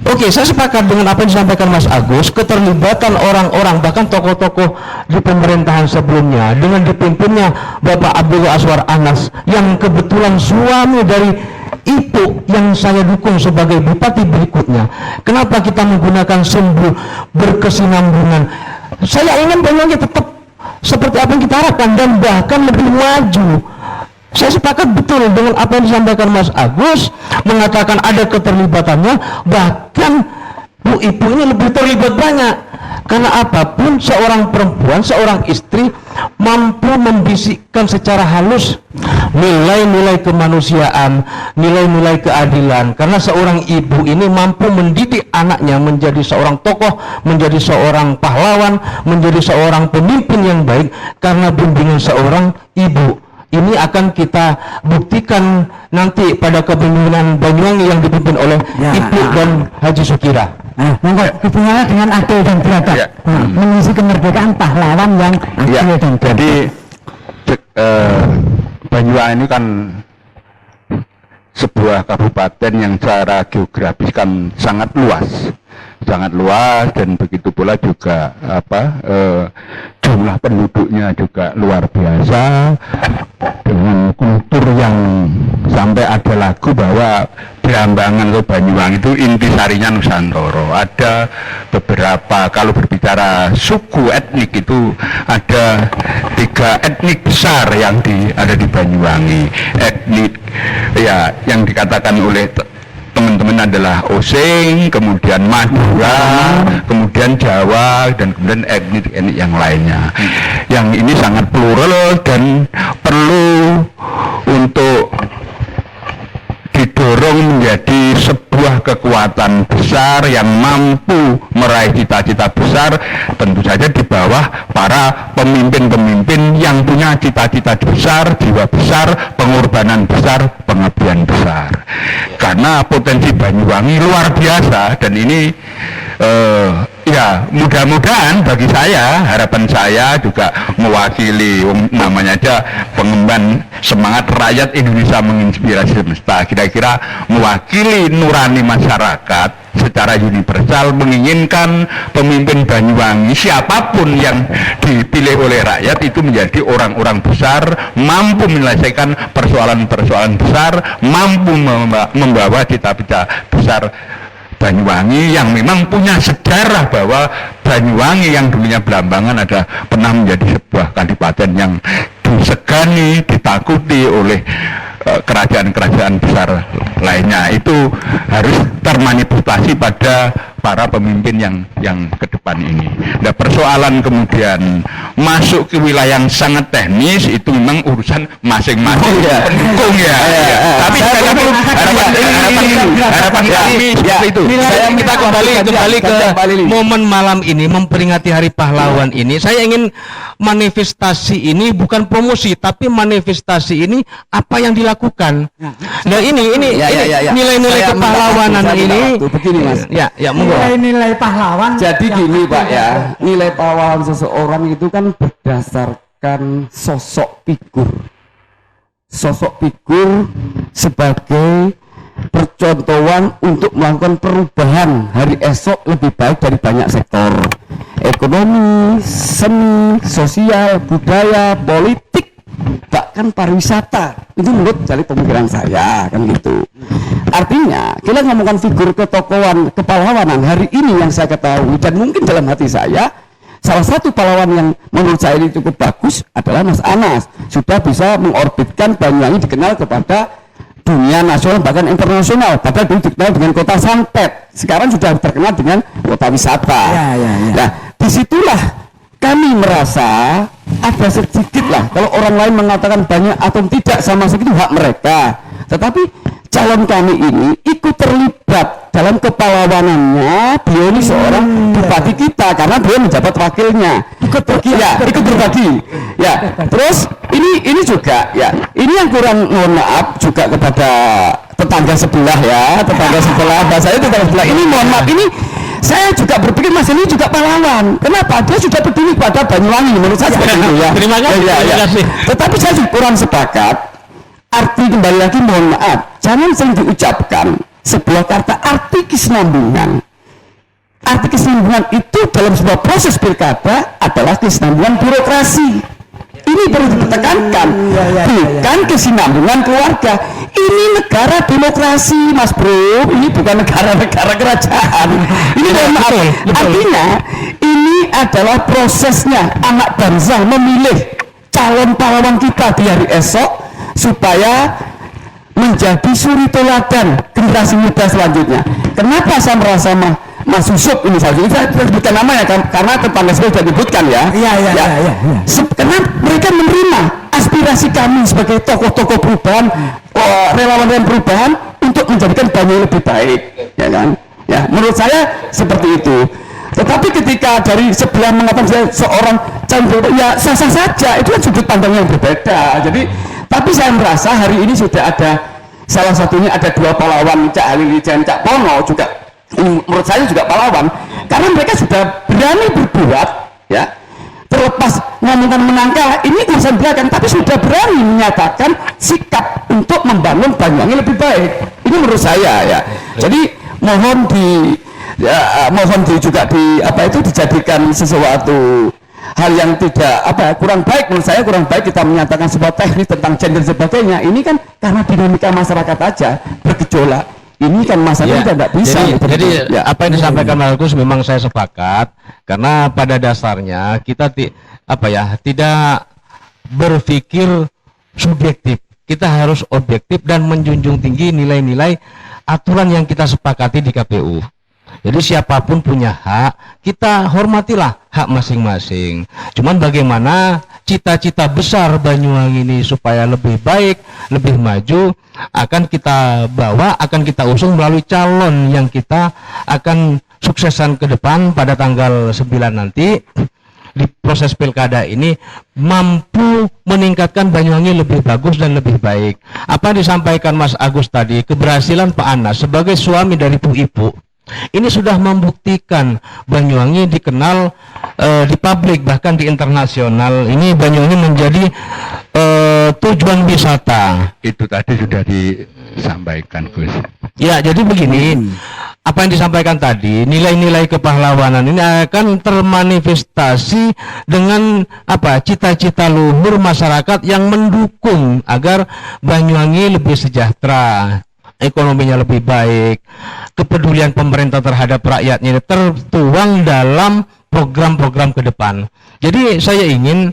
Speaker 2: Oke, saya sepakat dengan apa yang disampaikan Mas Agus, keterlibatan orang-orang bahkan tokoh-tokoh di pemerintahan sebelumnya dengan dipimpinnya Bapak Abdullah Aswar Anas yang kebetulan suami dari ibu yang saya dukung sebagai bupati berikutnya. Kenapa kita menggunakan simbol berkesinambungan? Saya ingin Banyuwangi tetap seperti apa yang kita harapkan dan bahkan lebih maju. Saya sepakat betul dengan apa yang disampaikan Mas Agus, mengatakan ada keterlibatannya, bahkan Bu Ibu ini lebih terlibat banyak. Karena apapun seorang perempuan, seorang istri mampu membisikkan secara halus nilai-nilai kemanusiaan, nilai-nilai keadilan. Karena seorang ibu ini mampu mendidik anaknya menjadi seorang tokoh, menjadi seorang pahlawan, menjadi seorang pemimpin yang baik karena bimbingan seorang ibu. Ini akan kita buktikan nanti pada kepemimpinan Banyuwangi yang dipimpin oleh Ibu dan Haji Sukira.
Speaker 3: Hubungannya dengan adil dan beradab, mengisi kemerdekaan pahlawan yang adil dan beradab.
Speaker 4: Jadi Banyuwangi ini kan sebuah kabupaten yang secara geografis kan sangat luas dan begitu pula juga jumlah penduduknya juga luar biasa, dengan kultur yang sampai ada lagu bahwa Blambangan atau Banyuwangi itu intisarinya Nusantara. Ada beberapa, kalau berbicara suku etnik itu ada 3 etnik besar yang ada di Banyuwangi. Etnik ya yang dikatakan oleh teman-teman adalah Osing, kemudian Madura, kemudian Jawa, dan kemudian etnik yang lainnya. Yang ini sangat plural dan perlu untuk didorong menjadi sebuah kekuatan besar yang mampu meraih cita-cita besar, tentu saja di bawah para pemimpin-pemimpin yang punya cita-cita besar, jiwa besar, pengorbanan besar, pengabdian besar. Karena potensi Banyuwangi luar biasa, dan ini ya mudah-mudahan bagi saya, harapan saya juga mewakili namanya aja pengemban semangat rakyat Indonesia menginspirasi semesta, kira-kira mewakili nurani masyarakat secara universal, menginginkan pemimpin Banyuwangi siapapun yang dipilih oleh rakyat itu menjadi orang-orang besar, mampu menyelesaikan persoalan-persoalan besar, mampu membawa cita-cita besar Banyuwangi yang memang punya sejarah bahwa Banyuwangi yang dulunya Belambangan ada pernah menjadi sebuah kadipaten yang disegani, ditakuti oleh kerajaan-kerajaan besar lainnya. Itu harus termanifestasi pada para pemimpin yang ke depan ini. Nah, persoalan kemudian masuk ke wilayah yang sangat teknis itu memang urusan masing-masing pendukung ya. Tapi harapan kami seperti itu.
Speaker 2: Kita kembali ke momen malam ini memperingati Hari Pahlawan ini. Saya ingin manifestasi ini bukan promosi, tapi manifestasi ini apa yang dilakukan. Nah ini nilai-nilai kepahlawanan ini.
Speaker 5: Begini Mas.
Speaker 2: Ya monggo.
Speaker 1: Nilai pahlawan.
Speaker 5: Jadi gini Pak ya, nilai pahlawan seseorang itu kan berdasarkan sosok figur. Sosok figur sebagai percontohan untuk melakukan perubahan hari esok lebih baik dari banyak sektor. Ekonomi, seni, sosial, budaya, politik, bahkan pariwisata. Itu menurut dari pemikiran saya kan gitu. Artinya kita ngomongkan figur ketokohan kepahlawanan hari ini yang saya ketahui dan mungkin dalam hati saya salah satu pahlawan yang menurut saya ini cukup bagus adalah Mas Anas, sudah bisa mengorbitkan Banyuwangi dikenal kepada dunia nasional bahkan internasional. Padahal dulu dikenal dengan kota santet, sekarang sudah terkenal dengan kota wisata. Nah disitulah kami merasa ada sedikit lah, kalau orang lain mengatakan banyak atau tidak sama segitu hak mereka, tetapi calon kami ini ikut terlibat dalam kepahlawanannya. Beliau ini seorang bupati kita karena beliau menjabat wakilnya. Ikut berbagi. Ya, terus ini juga ya. Ini yang kurang, mohon maaf juga kepada tetangga sebelah ya, tetangga sebelah. Bahasanya tetangga sebelah. Ini mohon maaf, ini saya juga berpikir Mas ini juga pahlawan. Kenapa? Dia sudah peduli pada Banyuwangi, menurut saya seperti itu ya.
Speaker 2: Terima kasih.
Speaker 5: Tetapi saya kurang sepakat. Arti kembali lagi mohon maaf, jangan sering diucapkan sebuah kata arti kesinambungan. Arti kesinambungan itu dalam sebuah proses pilkada adalah kesinambungan birokrasi. Ini perlu ditekankan, bukan kesinambungan keluarga. Ini negara demokrasi, Mas Bro. Ini bukan negara kerajaan. Ini mohon maaf. Artinya ini adalah prosesnya anak bangsa memilih calon pahlawan kita di hari esok supaya menjadi suri teladan generasi muda selanjutnya. Kenapa saya merasa Mas Yusuf ini saya sebutkan namanya karena tetangga saya sudah disebutkan ya. Karena mereka menerima aspirasi kami sebagai tokoh-tokoh perubahan, relawan perubahan untuk menjadikan Banyuwangi lebih baik, ya kan? Ya, menurut saya seperti itu. Tetapi ketika dari sebelah mengatakan saya seorang calon, ya sah-sah saja, itu kan sudut pandang yang berbeda. Tapi saya merasa hari ini sudah ada salah satunya ada dua pahlawan, Cak Halil dan Cak Pono juga, menurut saya juga pahlawan karena mereka sudah berani berbuat ya, terlepas ngomongkan menang kalah ini urusan belakang, tapi sudah berani menyatakan sikap untuk membangun Banyuwangi lebih baik. Ini menurut saya ya. Jadi mohon juga dijadikan sesuatu hal yang tidak kurang baik. Menurut saya kurang baik kita menyatakan sebuah teknis tentang gender sebagainya. Ini kan karena dinamika masyarakat aja bergejolak. Ini kan masalahnya tidak bisa.
Speaker 2: Jadi apa yang disampaikan Mas Agus memang saya sepakat, karena pada dasarnya kita tidak berpikir subjektif. Kita harus objektif dan menjunjung tinggi nilai-nilai aturan yang kita sepakati di KPU. Jadi siapapun punya hak, kita hormatilah hak masing-masing. Cuman bagaimana cita-cita besar Banyuwangi ini supaya lebih baik, lebih maju, akan kita bawa, akan kita usung melalui calon yang kita akan suksesan ke depan pada tanggal 9 nanti. Di proses pilkada ini mampu meningkatkan Banyuwangi lebih bagus dan lebih baik. Apa yang disampaikan Mas Agus tadi, keberhasilan Pak Anas sebagai suami dari Bu Ibu ini sudah membuktikan Banyuwangi dikenal di publik, bahkan di internasional. Ini Banyuwangi menjadi tujuan wisata.
Speaker 4: Itu tadi sudah disampaikan, Gus.
Speaker 2: Ya, jadi begini, apa yang disampaikan tadi, nilai-nilai kepahlawanan ini akan termanifestasi dengan apa? Cita-cita luhur masyarakat yang mendukung agar Banyuwangi lebih sejahtera, ekonominya lebih baik, kepedulian pemerintah terhadap rakyatnya ini tertuang dalam program-program ke depan. Jadi saya ingin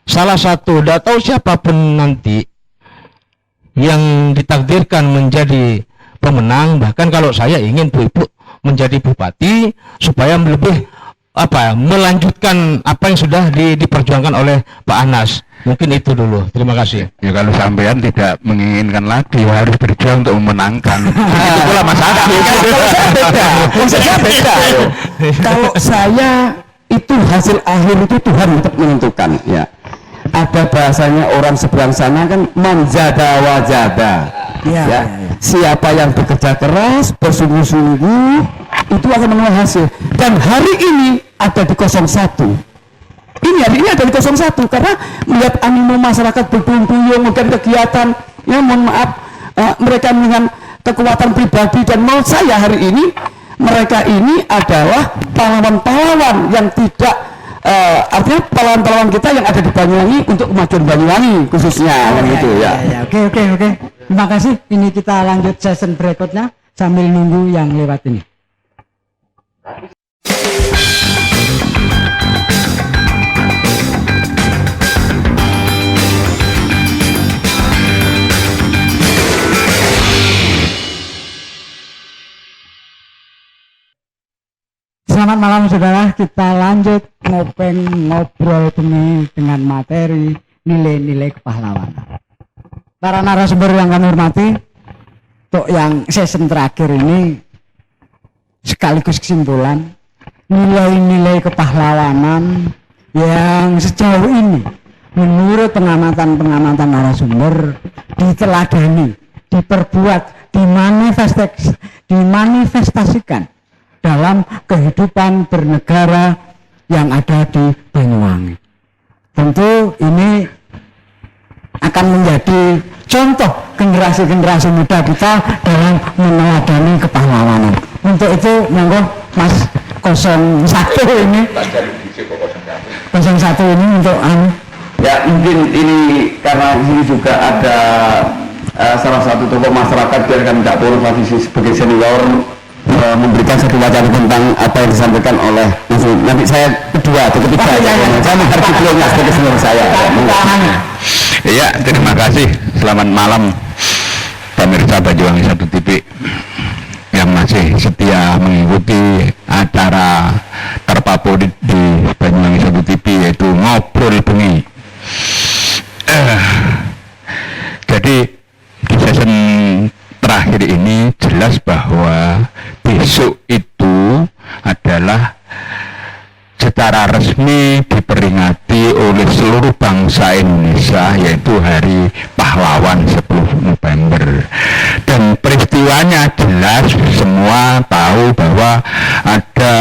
Speaker 2: salah satu, tidak tahu siapapun nanti yang ditakdirkan menjadi pemenang, bahkan kalau saya ingin Bu Ibu menjadi bupati supaya lebih melanjutkan apa yang sudah diperjuangkan oleh Pak Anas. Mungkin itu dulu. Terima kasih.
Speaker 4: Ya kalau sampean tidak menginginkan lagi, ya harus berjuang untuk memenangkan. Itu pula Mas Agus.
Speaker 5: Saya beda. Kalau saya itu hasil akhir itu Tuhan untuk menentukan. Ya. Ada bahasanya orang seberang sana kan manjada wajada. Ya. Siapa yang bekerja keras, bersungguh-sungguh, itu akan menuai hasil. Dan hari ini ada di 01. Ini hari ini ada di 01 karena melihat animo masyarakat berduyun-duyun dan kegiatan, ya mohon maaf, mereka dengan kekuatan pribadi, dan menurut saya hari ini mereka ini adalah pahlawan-pahlawan yang tidak artinya pahlawan-pahlawan kita yang ada di Banyuwangi untuk kemajuan Banyuwangi khususnya, kan gitu ya.
Speaker 3: Oke. Terima kasih. Ini kita lanjut session berikutnya sambil nunggu yang lewat ini. Selamat malam saudara, kita lanjut ngobrol bengi dengan materi nilai-nilai kepahlawanan. Para narasumber yang kami hormati, untuk yang session terakhir ini sekaligus kesimpulan nilai-nilai kepahlawanan yang sejauh ini menurut pengamatan narasumber diteladani, diperbuat, dimanifestasikan dalam kehidupan bernegara yang ada di Banyuwangi. Tentu ini akan menjadi contoh generasi-generasi muda kita dalam meneladani kepahlawanan. Untuk itu, monggo Mas 01 ini, 01 ini untuk
Speaker 5: Ya mungkin ini karena ini juga ada salah satu tokoh masyarakat yang akan tidak boleh sebagai senior memberikan satu wacana tentang apa yang disampaikan oleh nanti saya kedua atau ketiga saya menghargai beliau sebagai senior saya.
Speaker 4: Iya, terima kasih. Selamat malam pemirsa Banyuwangi 1 TV yang masih setia mengikuti acara terfavorit di Banyuwangi 1 TV, yaitu Ngobrol Bengi. Jadi di session terakhir ini jelas bahwa besok itu adalah secara resmi diperingati oleh seluruh bangsa Indonesia, yaitu Hari Pahlawan 10 November. Dan peristiwanya jelas semua tahu bahwa ada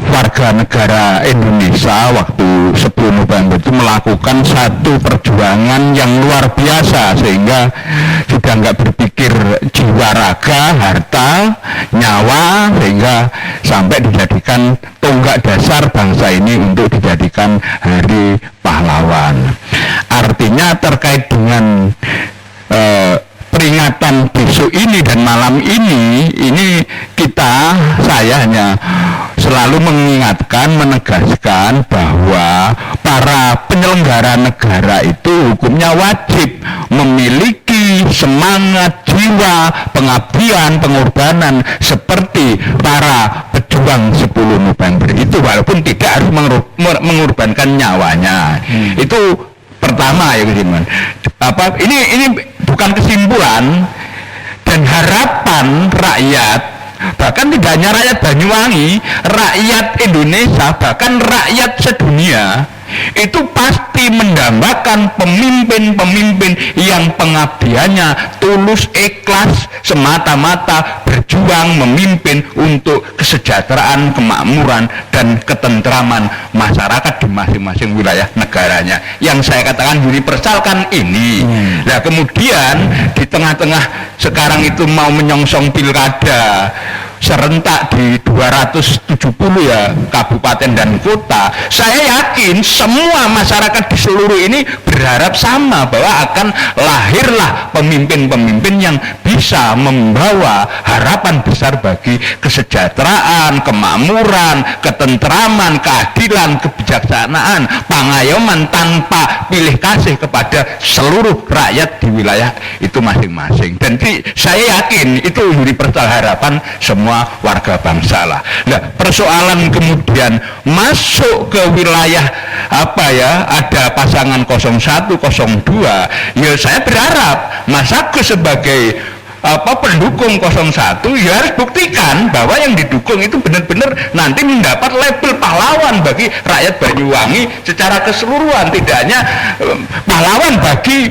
Speaker 4: warga negara Indonesia waktu 10 November itu melakukan satu perjuangan yang luar biasa, sehingga sudah nggak berpikir jiwa, raga, harta, nyawa, sehingga sampai dijadikan tonggak dasar bangsa ini untuk dijadikan Hari Pahlawan. Artinya terkait dengan peringatan besok ini dan malam ini saya hanya selalu mengingatkan, menegaskan bahwa para penyelenggara negara itu hukumnya wajib memiliki semangat jiwa pengabdian, pengorbanan seperti para pejuang 10 November itu, walaupun tidak harus mengorbankan nyawanya. Itu pertama ya Gusiman. Ini bukan kesimpulan dan harapan rakyat, bahkan tidak hanya rakyat Banyuwangi, rakyat Indonesia, bahkan rakyat sedunia itu pasti mendambakan pemimpin-pemimpin yang pengabdiannya tulus, ikhlas, semata-mata berjuang memimpin untuk kesejahteraan, kemakmuran, dan ketentraman masyarakat di masing-masing wilayah negaranya. Yang saya katakan universal kan ini. Nah kemudian di tengah-tengah sekarang itu mau menyongsong pilkada serentak di 270 ya kabupaten dan kota, saya yakin semua masyarakat di seluruh ini berharap sama, bahwa akan lahirlah pemimpin-pemimpin yang bisa membawa harapan besar bagi kesejahteraan, kemakmuran, ketentraman, keadilan, kebijaksanaan, pangayoman tanpa pilih kasih kepada seluruh rakyat di wilayah itu masing-masing. Dan saya yakin itu universal harapan semua warga bangsa lah. Nah, persoalan kemudian masuk ke wilayah ada pasangan 01, 02, ya saya berharap Mas Agus sebagai pendukung 01 ya harus buktikan bahwa yang didukung itu benar-benar nanti mendapat label pahlawan bagi rakyat Banyuwangi secara keseluruhan, tidak hanya pahlawan bagi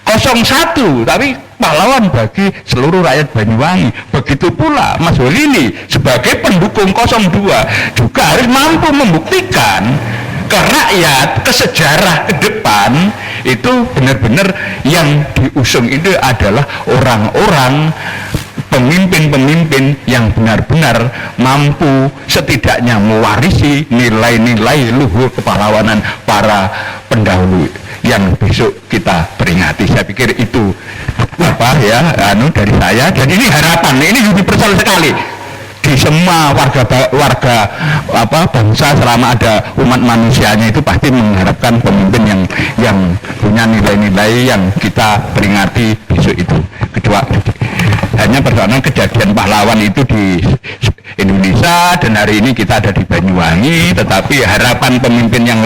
Speaker 4: 01 tapi pahlawan bagi seluruh rakyat Banyuwangi. Begitu pula Mas Holili sebagai pendukung 02 juga harus mampu membuktikan ke rakyat, ke sejarah ke depan itu benar-benar yang diusung itu adalah orang-orang pemimpin-pemimpin yang benar-benar mampu setidaknya mewarisi nilai-nilai luhur kepahlawanan para pendahulu yang besok kita peringati. Saya pikir itu dari saya, dan ini harapan, ini universal sekali di semua warga bangsa selama ada umat manusianya itu pasti mengharapkan pemimpin yang punya nilai-nilai yang kita peringati besok itu. Kedua, hanya persoalan kejadian pahlawan itu di Indonesia dan hari ini kita ada di Banyuwangi, tetapi harapan pemimpin yang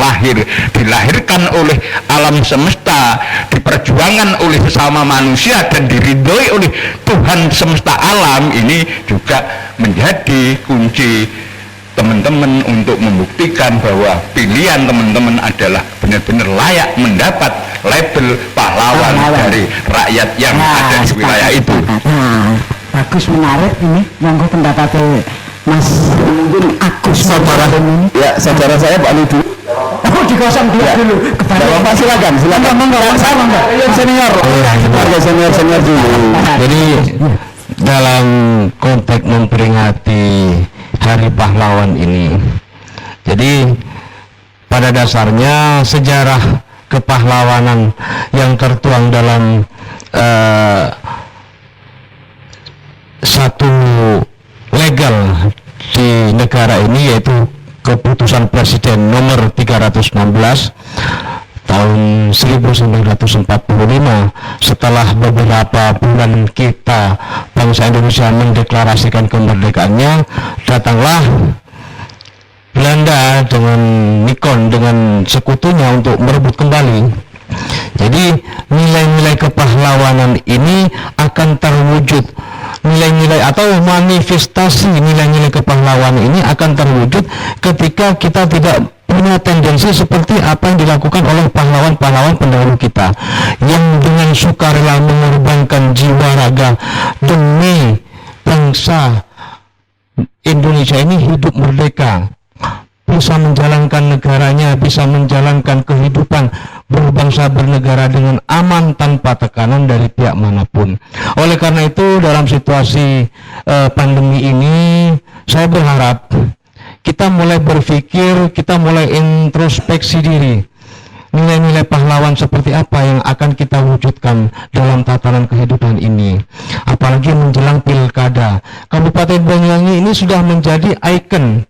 Speaker 4: dilahirkan oleh alam semesta, diperjuangkan oleh sesama manusia dan diridhoi oleh Tuhan semesta alam, ini juga menjadi kunci teman-teman untuk membuktikan bahwa pilihan teman-teman adalah benar-benar layak mendapat label pahlawan dari rakyat yang ada di wilayah itu.
Speaker 3: Bagus, menarik ini monggo pendapatnya Mas Agus saudara ini. Ya, saudara saya Pak Lidu. Oh, di 02 dulu. Bapak silakan. Senior. Senior dulu.
Speaker 2: Jadi dalam konteks memperingati Hari Pahlawan ini, jadi pada dasarnya sejarah kepahlawanan yang tertuang dalam satu legal di negara ini, yaitu keputusan Presiden nomor 316 tahun 1945, setelah beberapa bulan kita bangsa Indonesia mendeklarasikan kemerdekaannya, datanglah Belanda dengan Nikon dengan sekutunya untuk merebut kembali. Jadi nilai-nilai kepahlawanan ini akan terwujud, nilai-nilai atau manifestasi nilai-nilai kepahlawanan ini akan terwujud ketika kita tidak punya tendensi seperti apa yang dilakukan oleh pahlawan-pahlawan pendahulu kita yang dengan sukarela mengorbankan jiwa raga demi bangsa Indonesia ini hidup merdeka, bisa menjalankan negaranya, bisa menjalankan kehidupan berbangsa bernegara dengan aman tanpa tekanan dari pihak manapun. Oleh karena itu dalam situasi pandemi ini, saya berharap kita mulai berpikir, kita mulai introspeksi diri. Nilai-nilai pahlawan seperti apa yang akan kita wujudkan dalam tatanan kehidupan ini. Apalagi menjelang pilkada. Kabupaten Banyuwangi ini sudah menjadi ikon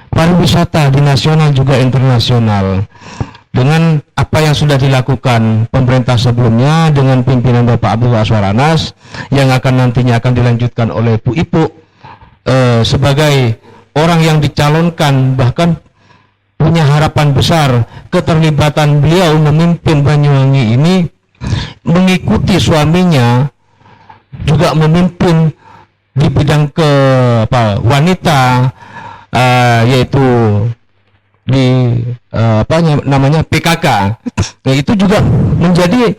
Speaker 2: pariwisata di nasional juga internasional. dengan apa yang sudah dilakukan pemerintah sebelumnya dengan pimpinan Bapak Abdullah Azwar Anas yang nantinya akan dilanjutkan oleh Bu Ipu sebagai orang yang dicalonkan, bahkan punya harapan besar keterlibatan beliau memimpin Banyuwangi ini, mengikuti suaminya juga memimpin di bidang wanita, yaitu di PKK. Nah, itu juga menjadi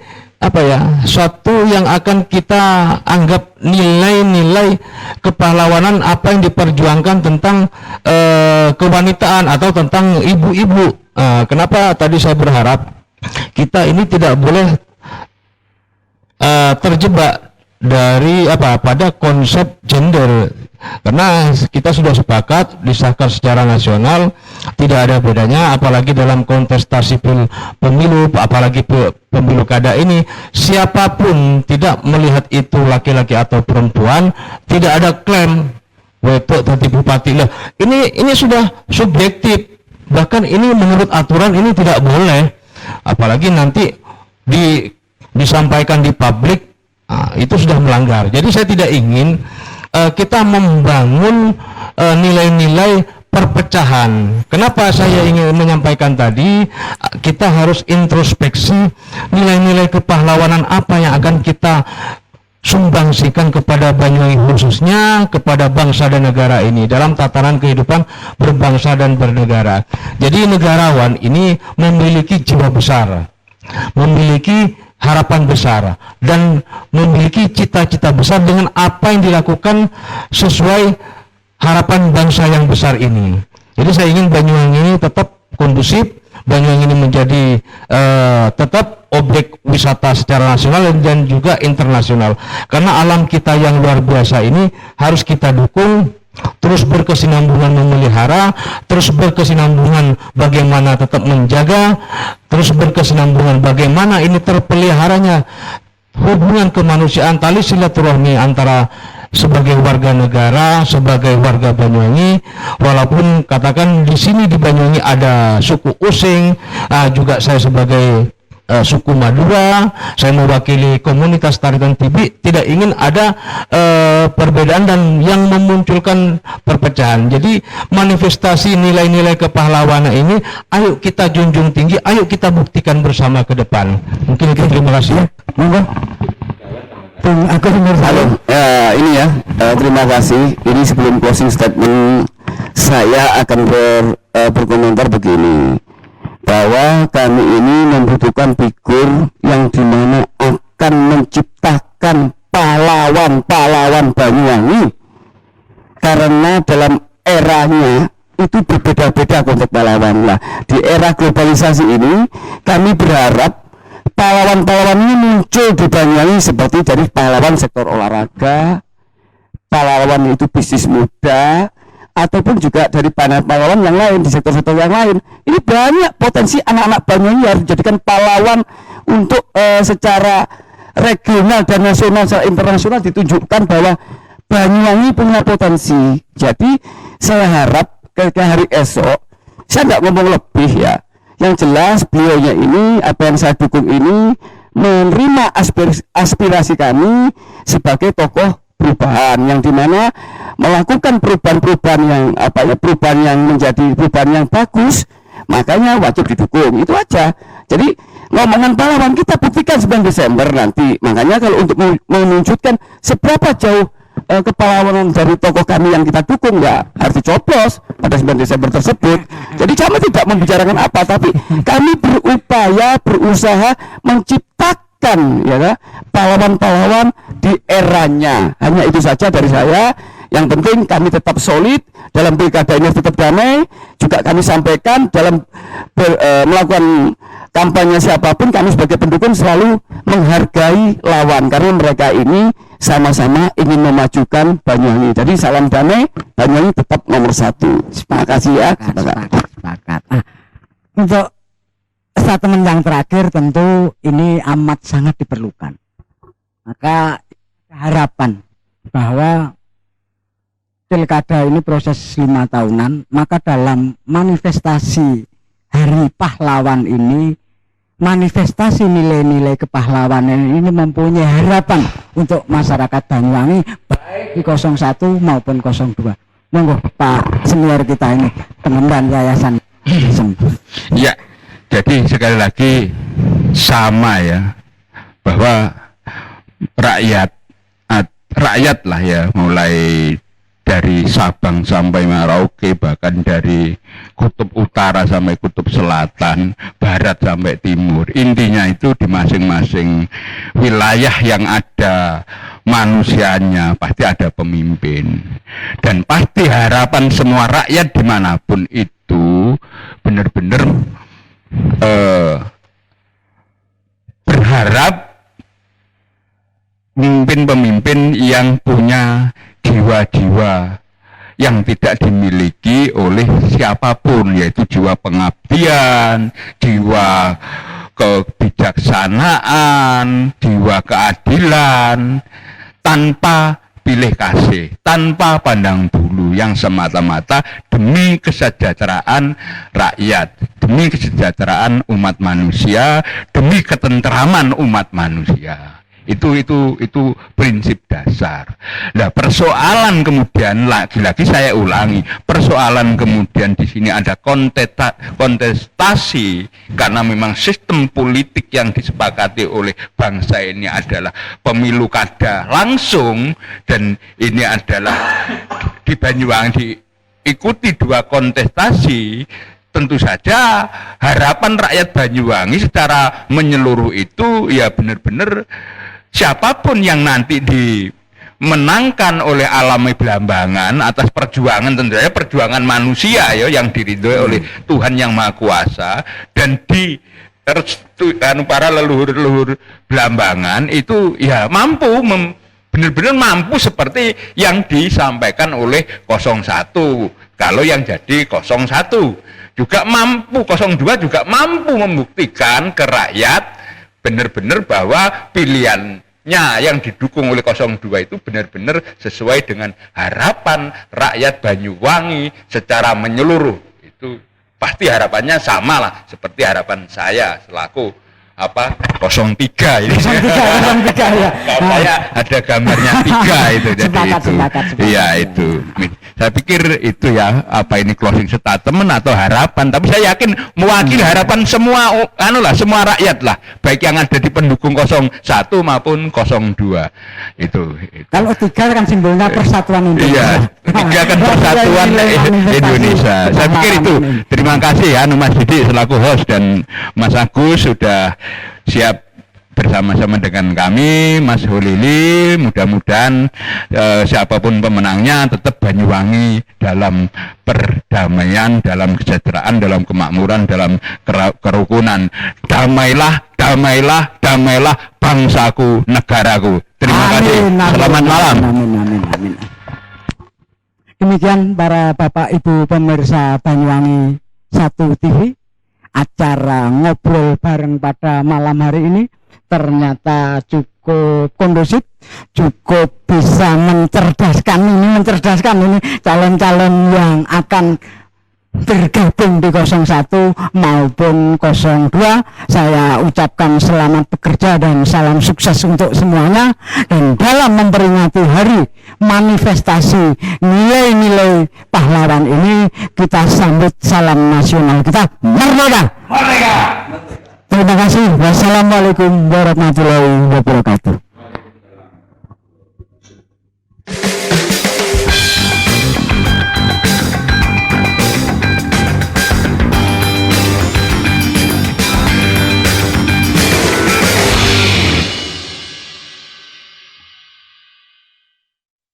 Speaker 2: suatu yang akan kita anggap nilai-nilai kepahlawanan apa yang diperjuangkan tentang kewanitaan atau tentang ibu-ibu. Kenapa tadi saya berharap kita ini tidak boleh terjebak dari pada konsep gender, karena kita sudah sepakat disahkan secara nasional tidak ada bedanya, apalagi dalam kontestasi pemilu, apalagi pemilu kada ini, siapapun tidak melihat itu laki-laki atau perempuan, tidak ada klaim wetok tadi bupati lah. Ini sudah subjektif, bahkan ini menurut aturan ini tidak boleh, apalagi nanti disampaikan di publik. Itu sudah melanggar. Jadi saya tidak ingin kita membangun nilai-nilai perpecahan. Kenapa saya ingin menyampaikan tadi kita harus introspeksi nilai-nilai kepahlawanan apa yang akan kita sumbangsikan kepada Banyuwangi, khususnya kepada bangsa dan negara ini dalam tataran kehidupan berbangsa dan bernegara. Jadi negarawan ini memiliki jiwa besar, memiliki harapan besar, dan memiliki cita-cita besar dengan apa yang dilakukan sesuai harapan bangsa yang besar ini. Jadi saya ingin Banyuwangi ini tetap kondusif, Banyuwangi ini menjadi tetap objek wisata secara nasional dan juga internasional, karena alam kita yang luar biasa ini harus kita dukung, terus berkesinambungan memelihara, terus berkesinambungan bagaimana tetap menjaga, terus berkesinambungan bagaimana ini terpeliharanya hubungan kemanusiaan, tali silaturahmi antara sebagai warga negara, sebagai warga Banyuwangi. Walaupun katakan di sini di Banyuwangi ada suku Using, juga saya sebagai suku Madura, saya mewakili komunitas Taritan Tibi, tidak ingin ada perbedaan dan yang memunculkan perpecahan. Jadi manifestasi nilai-nilai kepahlawanan ini ayo kita junjung tinggi, ayo kita buktikan bersama ke depan. Mungkin itu, terima kasih.
Speaker 3: Monggo.
Speaker 5: Halo, ini ya, terima kasih. Ini sebelum closing statement saya akan berkomentar begini, bahwa kami ini membutuhkan figur yang dimana akan menciptakan pahlawan-pahlawan Banyuwangi, karena dalam eranya itu berbeda-beda konteks pahlawan. Nah, di era globalisasi ini kami berharap pahlawan-pahlawan ini muncul di Banyuwangi seperti dari pahlawan sektor olahraga, pahlawan itu bisnis muda, ataupun juga dari pahlawan yang lain di sektor-sektor yang lain. Ini banyak potensi anak-anak Banyuwangi harus dijadikan pahlawan untuk secara regional dan nasional, secara internasional ditunjukkan bahwa Banyuwangi punya potensi. Jadi saya harap ketika hari esok, saya tidak ngomong lebih ya, yang jelas beliaunya ini, apa yang saya dukung ini, menerima aspirasi kami sebagai tokoh perubahan yang dimana melakukan perubahan-perubahan yang perubahan yang menjadi perubahan yang bagus, makanya wajib didukung. Itu aja. Jadi ngomongan pahlawan kita buktikan 9 Desember nanti. Makanya kalau untuk menunjukkan seberapa jauh kepahlawanan dari tokoh kami yang kita dukung, ya harus dicoblos pada 9 Desember tersebut. Jadi kami tidak membicarakan apa, tapi kami berusaha menciptakan pahlawan-pahlawan di eranya. Hanya itu saja dari saya. Yang penting kami tetap solid dalam pilkada ini, tetap damai. Juga kami sampaikan dalam melakukan kampanye siapapun, kami sebagai pendukung selalu menghargai lawan, karena mereka ini sama-sama ingin memajukan Banyuwangi. Jadi salam damai, Banyuwangi tetap nomor 1. Terima kasih ya.
Speaker 3: Sepakat. Untuk statement yang terakhir, tentu ini amat sangat diperlukan. Maka harapan bahwa pilkada ini proses 5 tahunan, maka dalam manifestasi Hari Pahlawan ini, manifestasi nilai-nilai kepahlawanan ini mempunyai harapan untuk masyarakat Banyuwangi baik di 01 maupun 02. Monggo Pak senior kita ini, pengemban yayasan.
Speaker 4: Ya, jadi sekali lagi sama ya, bahwa rakyat lah ya, mulai dari Sabang sampai Merauke, bahkan dari kutub utara sampai kutub selatan, barat sampai timur, intinya itu di masing-masing wilayah yang ada manusianya pasti ada pemimpin, dan pasti harapan semua rakyat dimanapun itu benar-benar berharap pemimpin-pemimpin yang punya jiwa-jiwa yang tidak dimiliki oleh siapapun, yaitu jiwa pengabdian, jiwa kebijaksanaan, jiwa keadilan, tanpa pilih kasih, tanpa pandang bulu, yang semata-mata demi kesejahteraan rakyat, demi kesejahteraan umat manusia, demi ketentraman umat manusia. Itu prinsip dasar. Nah, persoalan kemudian lagi-lagi saya ulangi, persoalan kemudian di sini ada kontestasi karena memang sistem politik yang disepakati oleh bangsa ini adalah pemilu kada langsung, dan ini adalah di Banyuwangi diikuti dua kontestasi. Tentu saja harapan rakyat Banyuwangi secara menyeluruh itu ya benar-benar siapapun yang nanti dimenangkan oleh alami Blambangan atas perjuangan, tentu saja perjuangan manusia ya, yang diridhoi oleh Tuhan Yang Maha Kuasa, dan para leluhur-leluhur Blambangan itu ya mampu benar-benar mampu seperti yang disampaikan oleh 01. Kalau yang jadi 01 juga mampu, 02 juga mampu membuktikan ke rakyat benar-benar bahwa pilihannya yang didukung oleh 02 itu benar-benar sesuai dengan harapan rakyat Banyuwangi secara menyeluruh. Itu pasti harapannya sama lah seperti harapan saya selaku 03 ini.
Speaker 3: 03 ya.
Speaker 4: Saya ada gambarnya 3 itu, jadi
Speaker 3: sepakat.
Speaker 4: Iya itu. Saya pikir itu ya, ini closing statement atau harapan, tapi saya yakin mewakili harapan semua semua rakyat lah, baik yang ada di pendukung 01 maupun 02. Itu.
Speaker 3: Kalau 3 kan simbolnya persatuan Indonesia.
Speaker 4: Iya, 3 kan persatuan Indonesia. Saya pikir itu. Terima kasih ya Mas Didi selaku host, dan Mas Agus sudah siap bersama-sama dengan kami, Mas Holili. Mudah-mudahan siapapun pemenangnya tetap Banyuwangi dalam perdamaian, dalam kesejahteraan, dalam kemakmuran, dalam kerukunan. Damailah, damailah, damailah bangsaku, negaraku. Terima kasih. Selamat malam.
Speaker 3: Amin. Demikian para Bapak Ibu pemirsa Banyuwangi 1 TV, acara ngobrol bareng pada malam hari ini ternyata cukup kondusif, cukup bisa mencerdaskan ini calon-calon yang akan bergabung di 01 maupun 02. Saya ucapkan selamat bekerja dan salam sukses untuk semuanya, dan dalam memperingati hari manifestasi nilai-nilai pahlawan ini, kita sambut salam nasional kita, merdeka. Terima kasih. Wassalamualaikum warahmatullahi wabarakatuh.